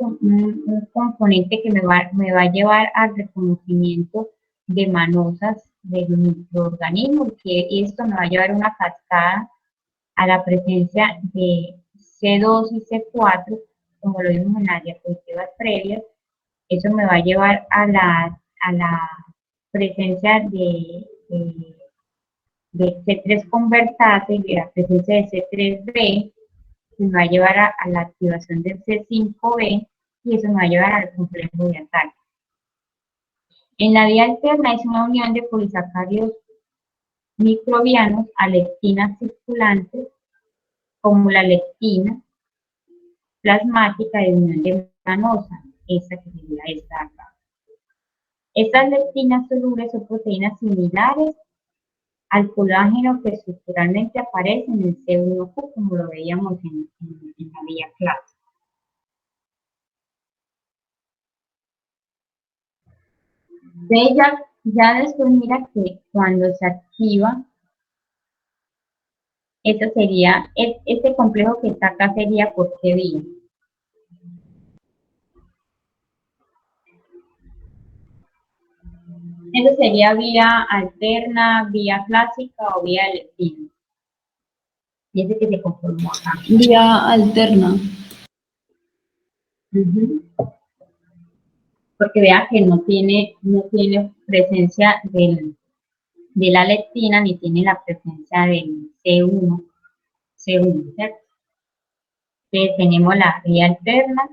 componente que me va a llevar al reconocimiento de manosas del microorganismo, que esto me va a llevar una cascada a la presencia de C2 y C4, como lo vimos en las diapositivas previas. Eso me va a llevar a la presencia de C3 convertase y de la presencia de C3b, que me va a llevar a la activación del C5b, y eso me va a llevar al complejo de ataque. En la vía alterna es una unión de polisacáridos microbianos a lectinas circulantes, como la lectina plasmática de unión de membranosa, esta que sería esta acá. Estas lectinas solubles son proteínas similares al colágeno que estructuralmente aparece en el C1Q, como lo veíamos en la vía clase. Ya después mira que cuando se activa, eso sería, este complejo que está acá sería por qué vía. Eso sería vía alterna, vía clásica o vía lectina. Y ese que se conformó acá. Vía alterna. Porque vea que no tiene presencia de la lectina, ni tiene la presencia del C1, ¿cierto? Entonces tenemos la vía alterna,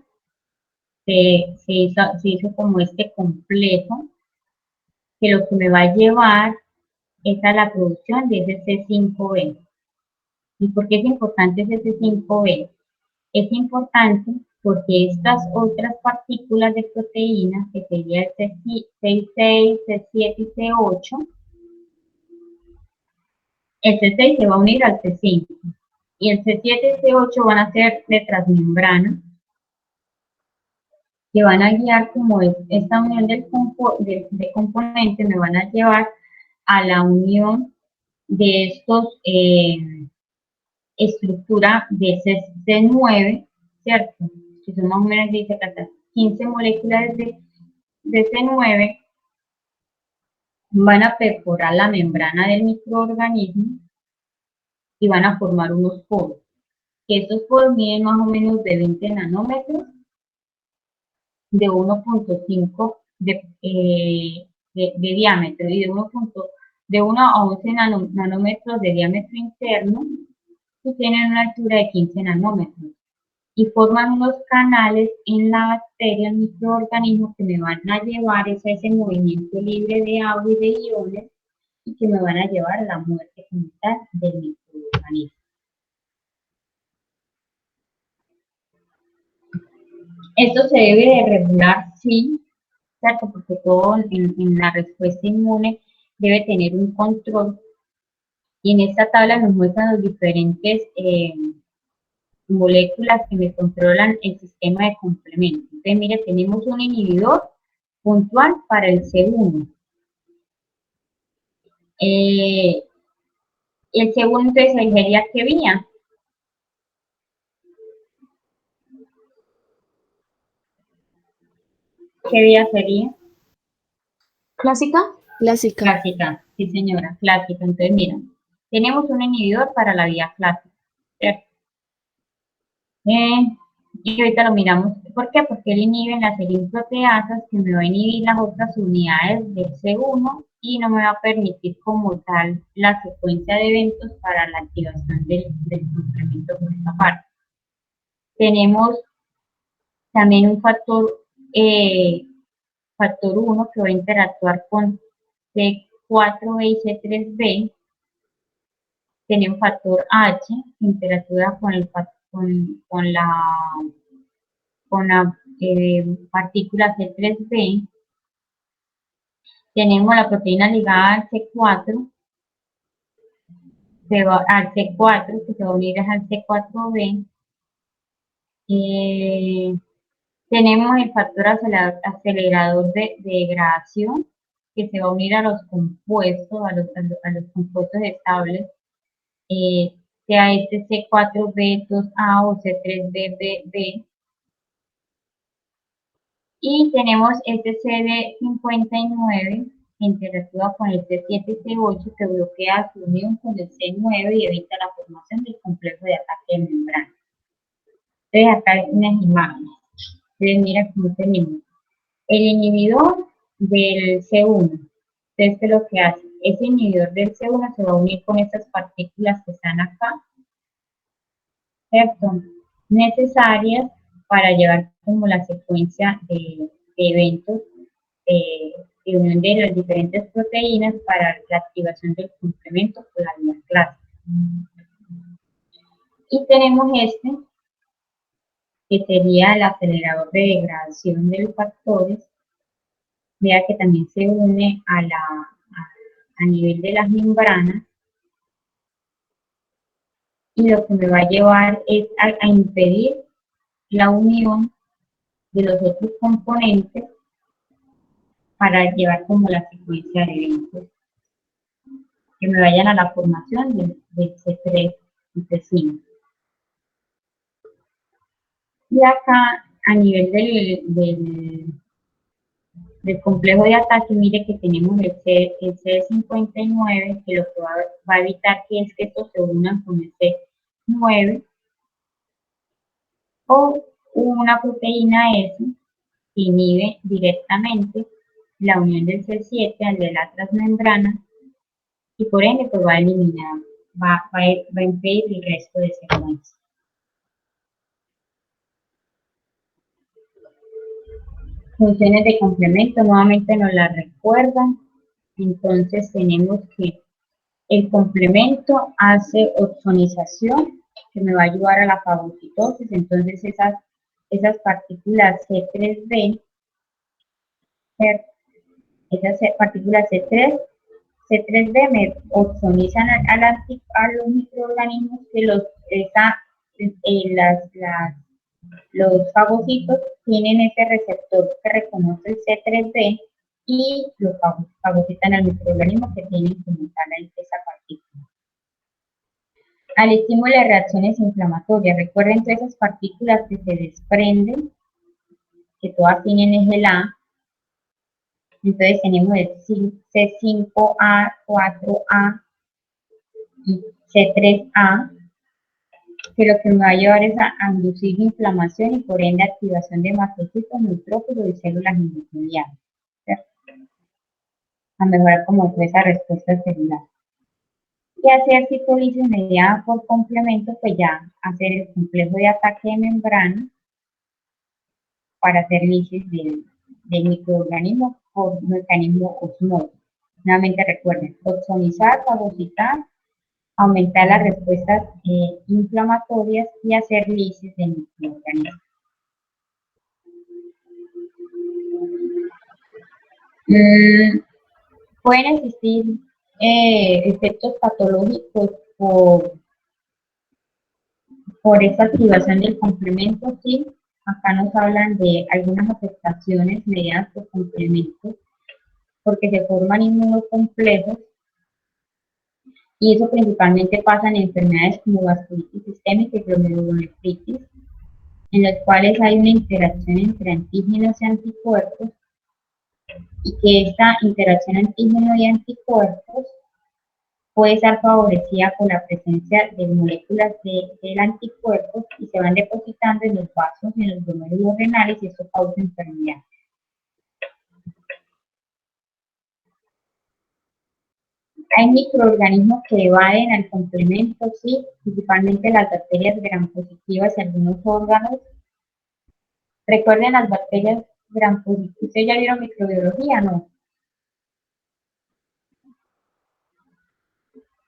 se hizo como este complejo, que lo que me va a llevar es a la producción de ese C5b. ¿Y por qué es importante ese C5b? Es importante porque estas otras partículas de proteínas, que sería el C6, C7 y C8, el C6 se va a unir al C5, y el C7 y C8 van a ser de transmembrana, que van a guiar como esta unión de componentes, me van a llevar a la unión de estos estructura de C9, ¿cierto? Si son más o menos, dice 15 moléculas de C9 van a perforar la membrana del microorganismo y van a formar unos poros. Estos poros miden más o menos de 20 nanómetros, de 1.5 de diámetro y de 1 a 11 nanómetros de diámetro interno, y tienen una altura de 15 nanómetros. Y forman unos canales en la bacteria, el microorganismo, que me van a llevar ese movimiento libre de agua y de iones, y que me van a llevar a la muerte total del microorganismo. Esto se debe de regular, sí, ¿cierto? Porque todo en la respuesta inmune debe tener un control. Y en esta tabla nos muestran los diferentes moléculas que me controlan el sistema de complemento. Entonces, mire, tenemos un inhibidor puntual para el C1. El segundo, entonces, sería ¿qué vía? ¿Qué vía sería? ¿Clásica? Clásica. Clásica, sí señora, clásica. Entonces, mira, tenemos un inhibidor para la vía clásica, ¿cierto? Y ahorita lo miramos. ¿Por qué? Porque él inhibe las proteasas, que me va a inhibir las otras unidades del C1 y no me va a permitir como tal la secuencia de eventos para la activación del complemento por esta parte. Tenemos también un factor 1 que va a interactuar con C4B y C3B. Tenemos factor H que interactúa con la partícula C3B. Tenemos la proteína ligada al C4, al C4, que se va a unir al C4B. Tenemos el factor acelerador de degradación, que se va a unir a los compuestos, a los compuestos estables, sea este C4B2A o C3BB. Y tenemos este CD59 que interactúa con el C7 y C8, que bloquea su unión con el C9 y evita la formación del complejo de ataque de membrana. Entonces acá hay unas imágenes. Entonces mira cómo tenemos el inhibidor del C1. Entonces, ¿qué es lo que hace? Ese inhibidor del C1 se va a unir con estas partículas que están acá, ¿cierto? Necesarias para llevar como la secuencia de eventos de unión de las diferentes proteínas para la activación del complemento por la vía clásica. Y tenemos este, que sería el acelerador de degradación de los factores. Vea que también se une a nivel de las membranas, y lo que me va a llevar es a impedir la unión de los otros componentes para llevar como la secuencia de eventos que me vayan a la formación del C3 y C5. Y acá, a nivel del complejo de ataque, mire que tenemos el C59, que lo que va a evitar que es que estos se unan con el C9, o una proteína S que inhibe directamente la unión del C7 al de la transmembrana, y por ende pues va a eliminar, va a impedir el resto de secuencias. Funciones de complemento, nuevamente nos las recuerdan. Entonces tenemos que el complemento hace opsonización, que me va a ayudar a la fagocitosis. Entonces esas partículas C3B, esas partículas C3B me opsonizan a los microorganismos que los fagocitos tienen ese receptor que reconoce el C3B, y los fagocitan al microorganismo que tienen como tal esa partícula. Al estímulo de reacciones inflamatorias, recuerden que esas partículas que se desprenden, que todas tienen eje A, Entonces tenemos el C5A, 4A y C3A, que lo que me va a llevar es a inducir inflamación y por ende activación de macrocitos, neutrófilos y células endoteliales, ¿cierto? A mejorar como fue esa respuesta celular. Y hacer citolisis mediada por complemento, pues ya hacer el complejo de ataque de membrana para hacer lisis del microorganismo por mecanismo osmótico. Nuevamente recuerden, opsonizar, fagocitar, aumentar las respuestas inflamatorias y hacer lisis del microorganismo. Pueden existir efectos patológicos por esta activación del complemento, sí. Acá nos hablan de algunas afectaciones mediadas por complementos, porque se forman inmunocomplejos, y eso principalmente pasa en enfermedades como vasculitis sistémica y glomerulonefritis, en las cuales hay una interacción entre antígenos y anticuerpos, y que esta interacción antígeno y anticuerpos puede estar favorecida por la presencia de moléculas del anticuerpo y se van depositando en los vasos y en los glomérulos renales y eso causa enfermedad. Hay microorganismos que evaden al complemento, sí, principalmente las bacterias gram positivas y algunos órganos. Recuerden las bacterias gram positivas. ¿Ustedes ya vieron microbiología, no?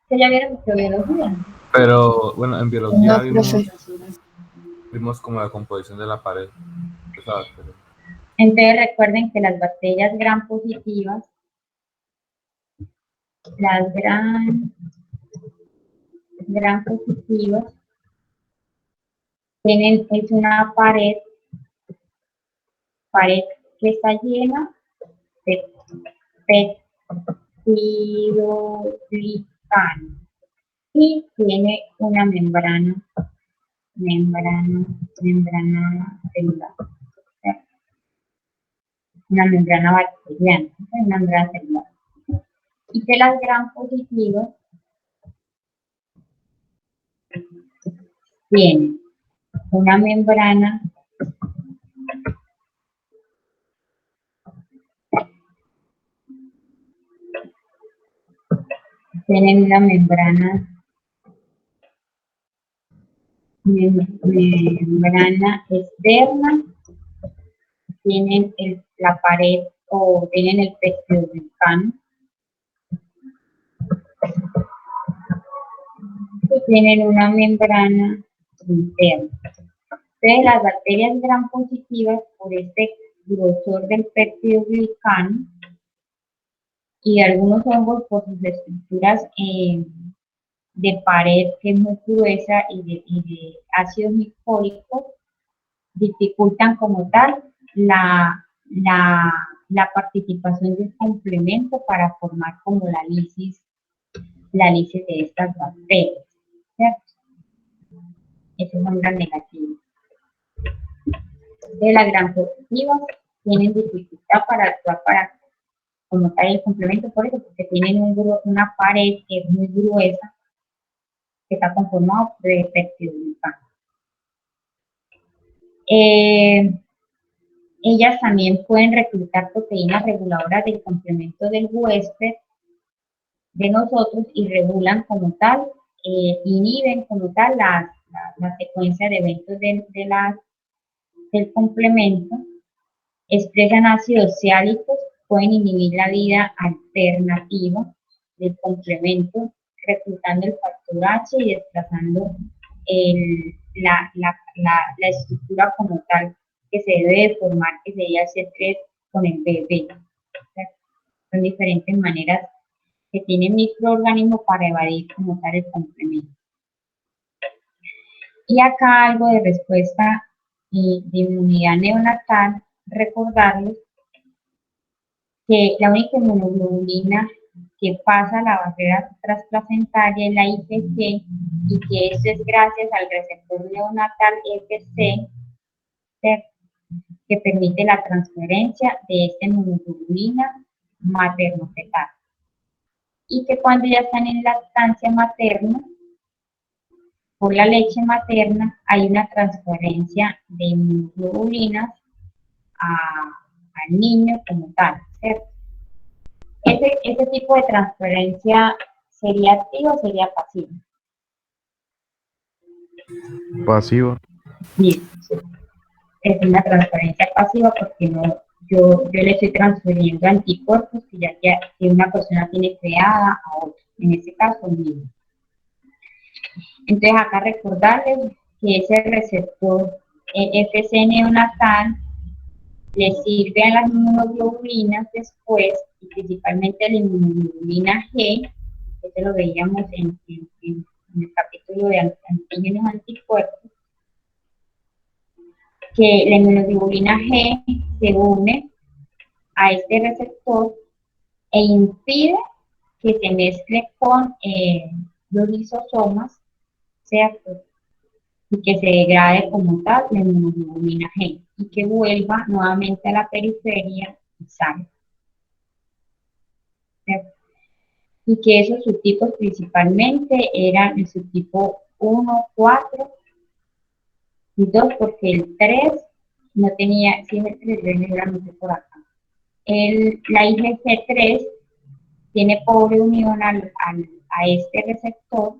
¿Ustedes ya vieron microbiología? Pero bueno, en biología No, profe. vimos como la composición de la pared. Entonces recuerden que las bacterias gram positivas, las gram positivas, es una pared que está llena de peptidoglicano y tiene una membrana celular, una membrana bacteriana, una membrana celular. Y que las gram positivas tienen una membrana externa, tienen la pared o tienen el peptidoglicano y tienen una membrana interna. Entonces las bacterias gram positivas, por este grosor del peptidoglicano y algunos hongos por sus estructuras de pared que es muy gruesa y de ácidos micólicos, dificultan como tal la participación del complemento para formar como la lisis de estas bacterias, ¿cierto? Esos son las negativas. De las gram positivas tienen dificultad para actuar para como tal el complemento, por eso, porque tienen una pared que es muy gruesa, que está conformado de peptidoglicano. Ellas también pueden reclutar proteínas reguladoras del complemento del huésped de nosotros y regulan como tal, inhiben como tal la secuencia de eventos del complemento, expresan ácidos siálicos, pueden inhibir la vida alternativa del complemento, reclutando el factor H y desplazando la estructura como tal que se debe de formar, que sería C3 con el BB. Son diferentes maneras que tienen microorganismos para evadir como tal el complemento. Y acá algo de respuesta de inmunidad neonatal, recordarles que la única inmunoglobulina que pasa la barrera transplacentaria es la IgG y que esto es gracias al receptor neonatal FC, que permite la transferencia de esta inmunoglobulina materno-fetal. Y que cuando ya están en lactancia materna, por la leche materna, hay una transferencia de inmunoglobulinas al niño como tal, ¿cierto? Ese tipo de transferencia sería activa o sería pasiva. Pasivo. Sí, es una transferencia pasiva porque no, yo le estoy transfiriendo anticuerpos que una persona tiene creada a otra, en este caso un niño. Entonces acá recordarles que ese receptor FC neonatal le sirve a las inmunoglobulinas después, y principalmente a la inmunoglobulina G, que se lo veíamos en el capítulo de antígenos anticuerpos, que la inmunoglobulina G se une a este receptor e impide que se mezcle con los lisosomas, ¿cierto? Y que se degrade como tal la inmunoglobulina G y que vuelva nuevamente a la periferia y salga, ¿cierto? Y que esos subtipos principalmente eran el subtipo 1, 4 y 2, porque el 3 no tenía, sí, el 3 seguramente por acá. La IgG3 tiene pobre unión a este receptor,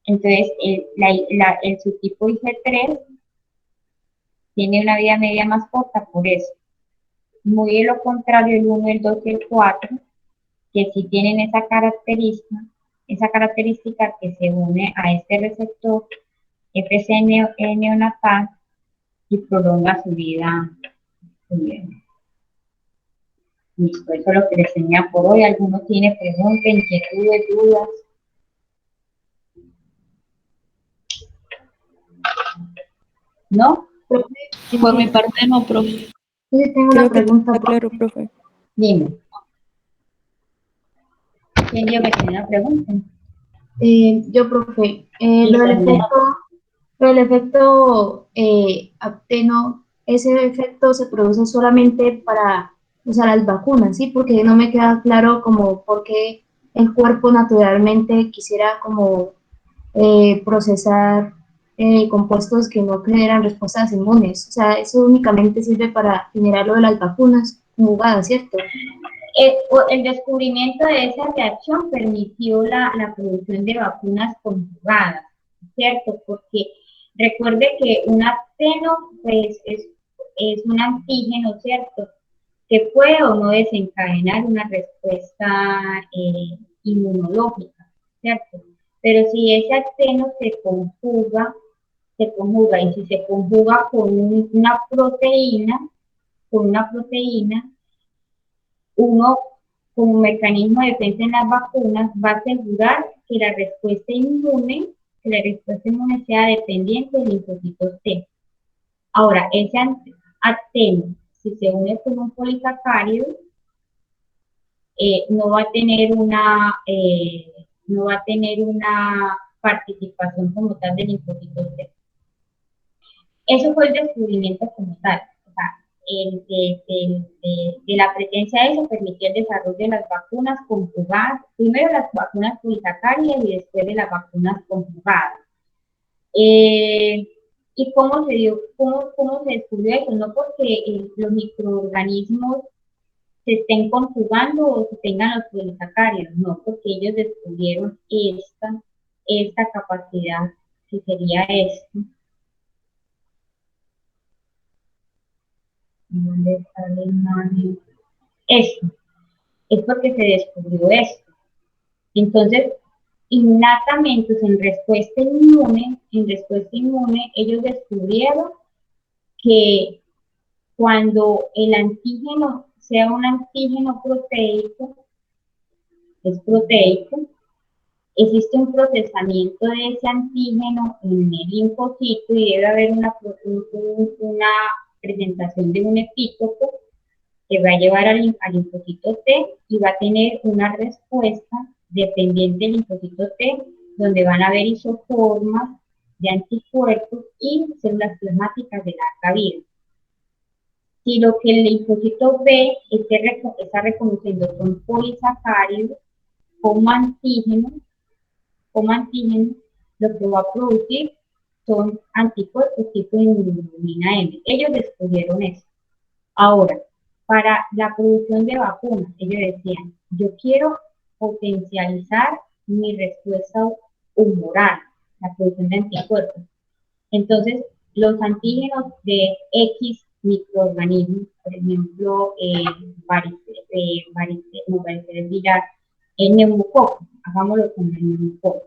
entonces el subtipo IG3 tiene una vida media más corta por eso. Muy de lo contrario el 1, el 2 y el 4, que sí tienen esa característica que se une a este receptor FC neonatal y prolonga su vida. Listo, eso es lo que les tenía por hoy. ¿Alguno tiene preguntas, inquietudes, dudas? ¿No? Por mi parte no, profe. Yo tengo Creo una que pregunta. está claro, profe. Dime. ¿Quién lleva una pregunta? Yo, profe, Sí, lo del efecto apteno, ese efecto se produce solamente para, o sea, las vacunas, ¿sí? Porque no me queda claro como por qué el cuerpo naturalmente quisiera como procesar compuestos que no generan respuestas inmunes. O sea, eso únicamente sirve para generar lo de las vacunas conjugadas, ¿cierto? El descubrimiento de esa reacción permitió la producción de vacunas conjugadas, ¿cierto? Porque recuerde que un apteno pues, es un antígeno, ¿cierto? Que puede o no desencadenar una respuesta inmunológica, ¿cierto? Pero si ese apteno se conjuga, y si se conjuga una proteína, uno, como mecanismo de defensa en las vacunas, va a asegurar que la respuesta inmune sea dependiente del linfocito T. Ahora, ese acteno, si se une con un polisacárido, no va a tener una participación como tal del linfocito T. Eso fue el descubrimiento como tal. O sea, de la presencia de eso permitió el desarrollo de las vacunas conjugadas, primero las vacunas polisacáridas y después de las vacunas conjugadas. ¿Y cómo se descubrió eso? No porque los microorganismos se estén conjugando o se tengan los polisacáridos, no, porque ellos descubrieron esta capacidad, que sería esto. ¿Dónde está la imagen? Esto, es porque se descubrió esto. Entonces, innatamente, en respuesta inmune, ellos descubrieron que cuando el antígeno sea un antígeno proteico, es proteico, existe un procesamiento de ese antígeno en el linfocito y debe haber una presentación de un epítopo que va a llevar al linfocito T y va a tener una respuesta dependiente del linfocito T, donde van a haber isoformas de anticuerpos y células plasmáticas de larga vida. Si lo que el linfocito B está reconociendo son polisacáridos como antígenos, lo que va a producir son anticuerpos tipo inmunoglobulina M. Ellos descubrieron eso. Ahora, para la producción de vacunas, ellos decían, yo quiero potencializar mi respuesta humoral, la producción de anticuerpos. Entonces, los antígenos de X microorganismos, por ejemplo, varicela viral, el neumococo, hagámoslo con el neumococo.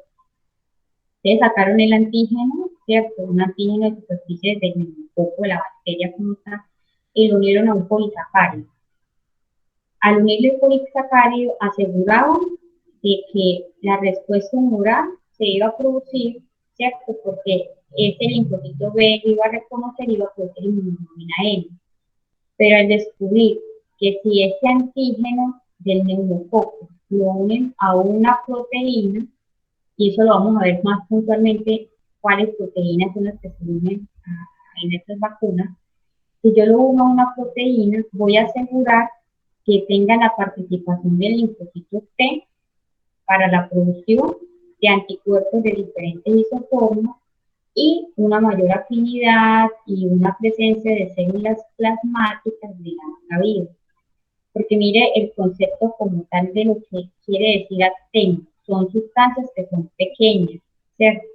Ustedes sacaron el antígeno, ¿cierto? Un antígeno de superficie del neumococo, de la bacteria como está, y lo unieron a un polisacárido. Al unirle el polisacárido, aseguraban de que la respuesta humoral se iba a producir, ¿cierto? Porque ese linfocito B iba a reconocer y iba a producir inmunoglobulina M. Pero al descubrir que si ese antígeno del neumococo lo unen a una proteína, y eso lo vamos a ver más puntualmente, cuáles proteínas son las que se unen en estas vacunas, si yo lo uno a una proteína, voy a asegurar que tenga la participación del linfocito T para la producción de anticuerpos de diferentes isoformas y una mayor afinidad y una presencia de células plasmáticas de larga vida. Porque mire el concepto como tal de lo que quiere decir acteno. Son sustancias que son pequeñas, ¿cierto?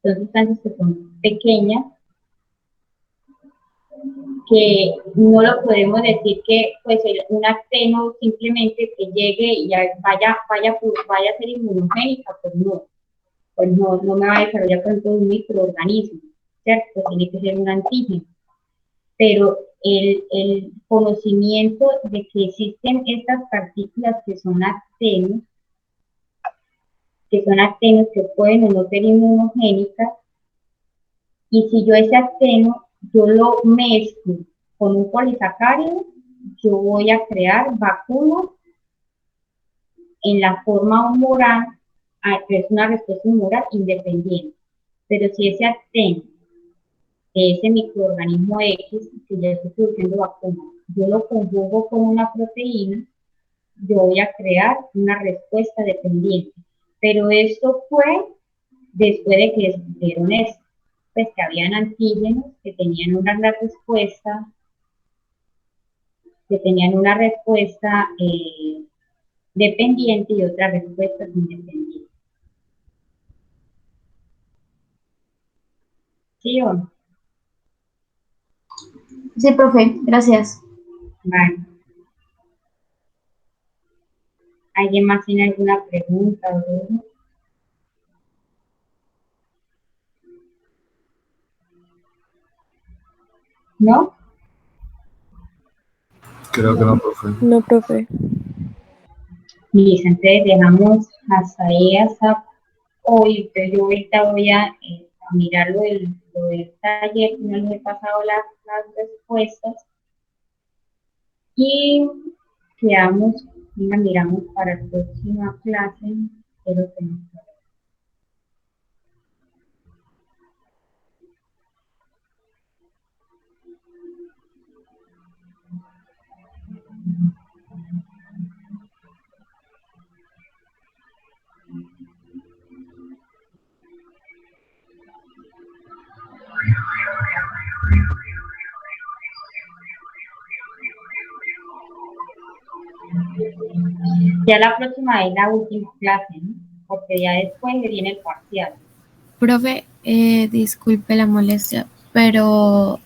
Son sustancias que son pequeñas que no lo podemos decir que pues un acteno simplemente que llegue y ya vaya a ser inmunogénica, pues no me va a desarrollar por ejemplo un microorganismo, ¿cierto? Tiene que ser un antígeno. Pero el conocimiento de que existen estas partículas que son actenos que pueden o no ser inmunogénicas, y si yo ese acteno yo lo mezclo con un polisacárido, yo voy a crear vacunas en la forma humoral, que es una respuesta humoral independiente. Pero si ese acteno de ese microorganismo X, que ya estoy produciendo vacunas, yo lo conjugo con una proteína, yo voy a crear una respuesta dependiente. Pero esto fue después de que descubrieron esto, pues que habían antígenos que tenían una respuesta dependiente y otra respuesta independiente. ¿Sí o no? Sí, profe, gracias. Vale. ¿Alguien más tiene alguna pregunta o duda? ¿No? Creo que no, profe. No, profe. Listo, entonces dejamos hasta ahí, hasta hoy. Entonces yo ahorita voy a mirar lo del taller, no les he pasado las respuestas. Y quedamos, miramos para la próxima clase. Espero que nos Ya la próxima es la última clase, ¿no? Porque ya después viene el parcial. Profe, disculpe la molestia, pero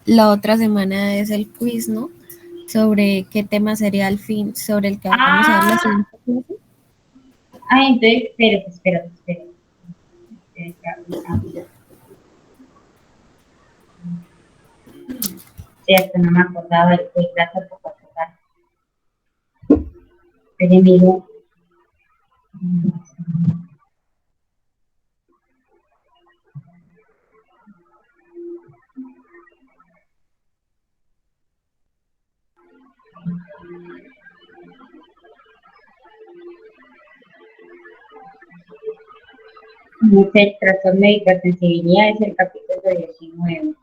la otra semana es el quiz, ¿no? Sobre qué tema sería al fin, sobre el que vamos a ver la siguiente clase. Entonces, espérate. Cierto, no me acordaba del quiz, gracias por acordar. Pero miro. El trastorno de hipersensibilidad es el capítulo 19.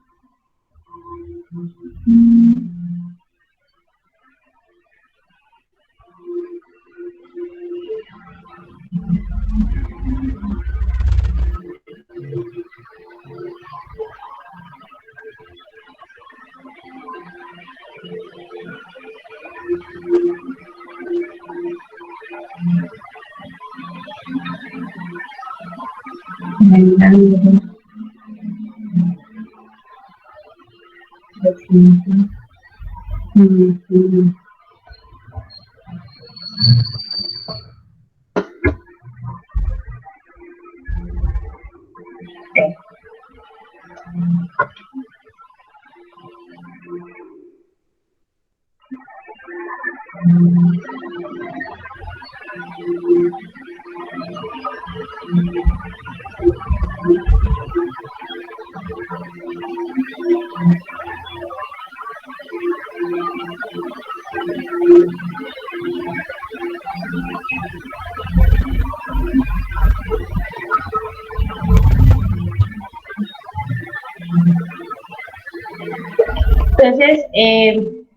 Entonces,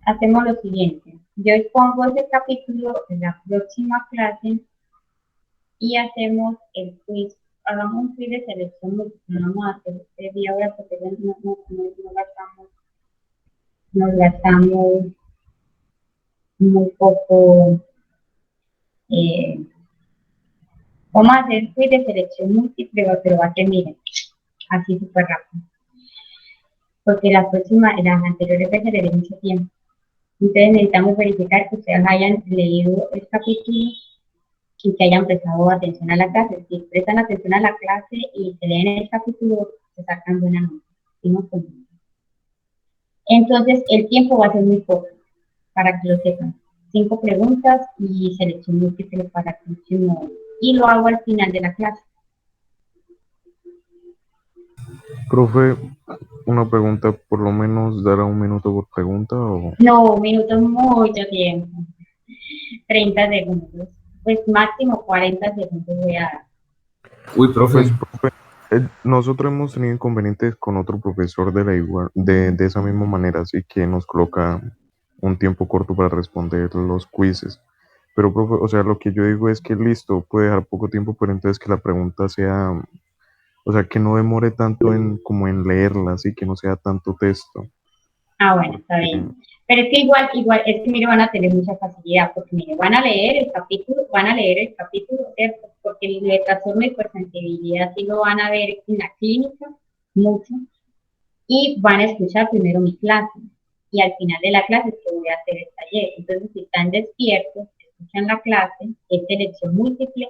hacemos lo siguiente. Yo expongo ese capítulo en la próxima clase y hacemos el quiz. Hagamos un quiz de selección múltiple. No vamos a hacer este día ahora porque nos gastamos muy poco. Vamos a hacer quiz de selección múltiple, pero va a que miren, así súper rápido. Porque las anteriores veces le di mucho tiempo. Entonces necesitamos verificar que ustedes hayan leído el capítulo y que hayan prestado atención a la clase. Si prestan atención a la clase y se leen el capítulo, se sacan buena nota. ¿Sí? No, pues, entonces el tiempo va a ser muy poco, para que lo sepan. 5 preguntas y selección múltiple para el próximo. Y lo hago al final de la clase. Profe, una pregunta, ¿por lo menos dará 1 minuto por pregunta o...? No, 1 minuto es mucho tiempo. 30 segundos. Pues máximo 40 segundos voy a dar. Uy, profe. Pues, profe, nosotros hemos tenido inconvenientes con otro profesor de esa misma manera, así que nos coloca un tiempo corto para responder los quizzes. Pero, profe, o sea, lo que yo digo es que listo, puede dejar poco tiempo, pero entonces que la pregunta sea, o sea, que no demore tanto como en leerla, así que no sea tanto texto. Ah, bueno, está bien. Pero es que igual, es que mire, van a tener mucha facilidad, porque mire, van a leer el capítulo, ¿cierto? Porque el trastorno de hipersensibilidad sí lo van a ver en la clínica, mucho, y van a escuchar primero mi clase, y al final de la clase es que voy a hacer el taller. Entonces, si están despiertos, escuchan la clase, es selección múltiple,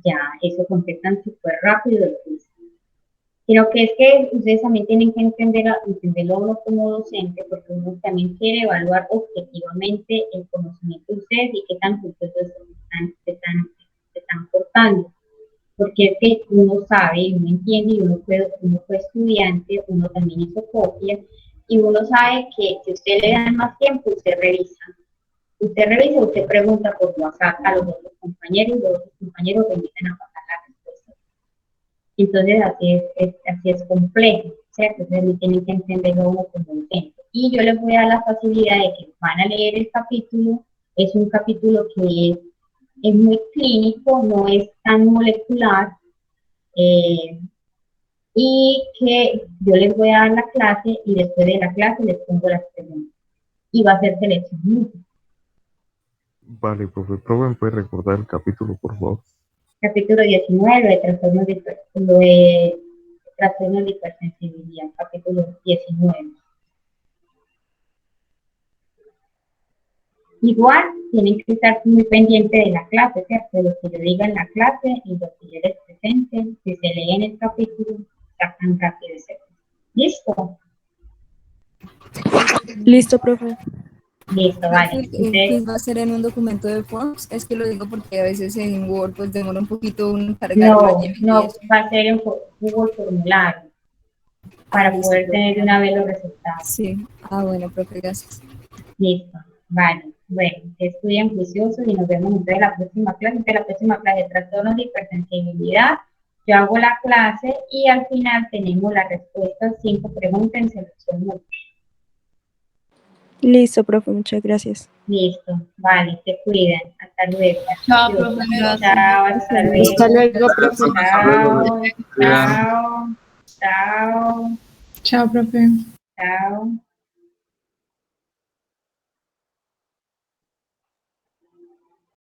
ya, eso contestan súper rápido el quiz. Sino que es que ustedes también tienen que entenderlo uno como docente, porque uno también quiere evaluar objetivamente el conocimiento de ustedes y qué tan juiciosos se están portando. Porque es que uno sabe, uno entiende y uno fue estudiante, uno también hizo copia, y uno sabe que si usted le dan más tiempo, usted revisa, usted pregunta por WhatsApp a los otros compañeros, y los otros compañeros le invitan a pasar la respuesta. Entonces, así es complejo, ¿cierto? Entonces, tienen que entenderlo uno como docente. Y yo les voy a dar la facilidad de que van a leer el capítulo. Es un capítulo que es muy clínico, no es tan molecular, y que yo les voy a dar la clase y después de la clase les pongo las preguntas. Y va a ser selección múltiple. Vale, profe, ¿me puede recordar el capítulo, por favor? Capítulo 19, de trastornos de hipersensibilidad, capítulo 19. Igual, tienen que estar muy pendientes de la clase, ¿cierto? De lo que yo diga en la clase y lo que yo les presente. Si se leen el capítulo, sacan rápido ese. ¿Listo? Listo, profe. Listo, vale. ¿Va a ser en un documento de Forms? Es que lo digo porque a veces en Word pues demora un poquito cargar. No, va a ser en Google Formulario para poder tener de una vez los resultados. Sí. Ah, bueno, profe, gracias. Listo, vale. Bueno, estudien juiciosos y nos vemos en la próxima clase. En la próxima clase de trastornos de hipersensibilidad, yo hago la clase y al final tenemos las respuestas, 5 preguntas en selección múltiple. Listo, profe, muchas gracias. Listo, vale, se cuidan. Hasta luego. Chao, profe, gracias. Chao, hasta luego. Hasta luego, profe. Chao, chao, chao. Chao, profe. Chao.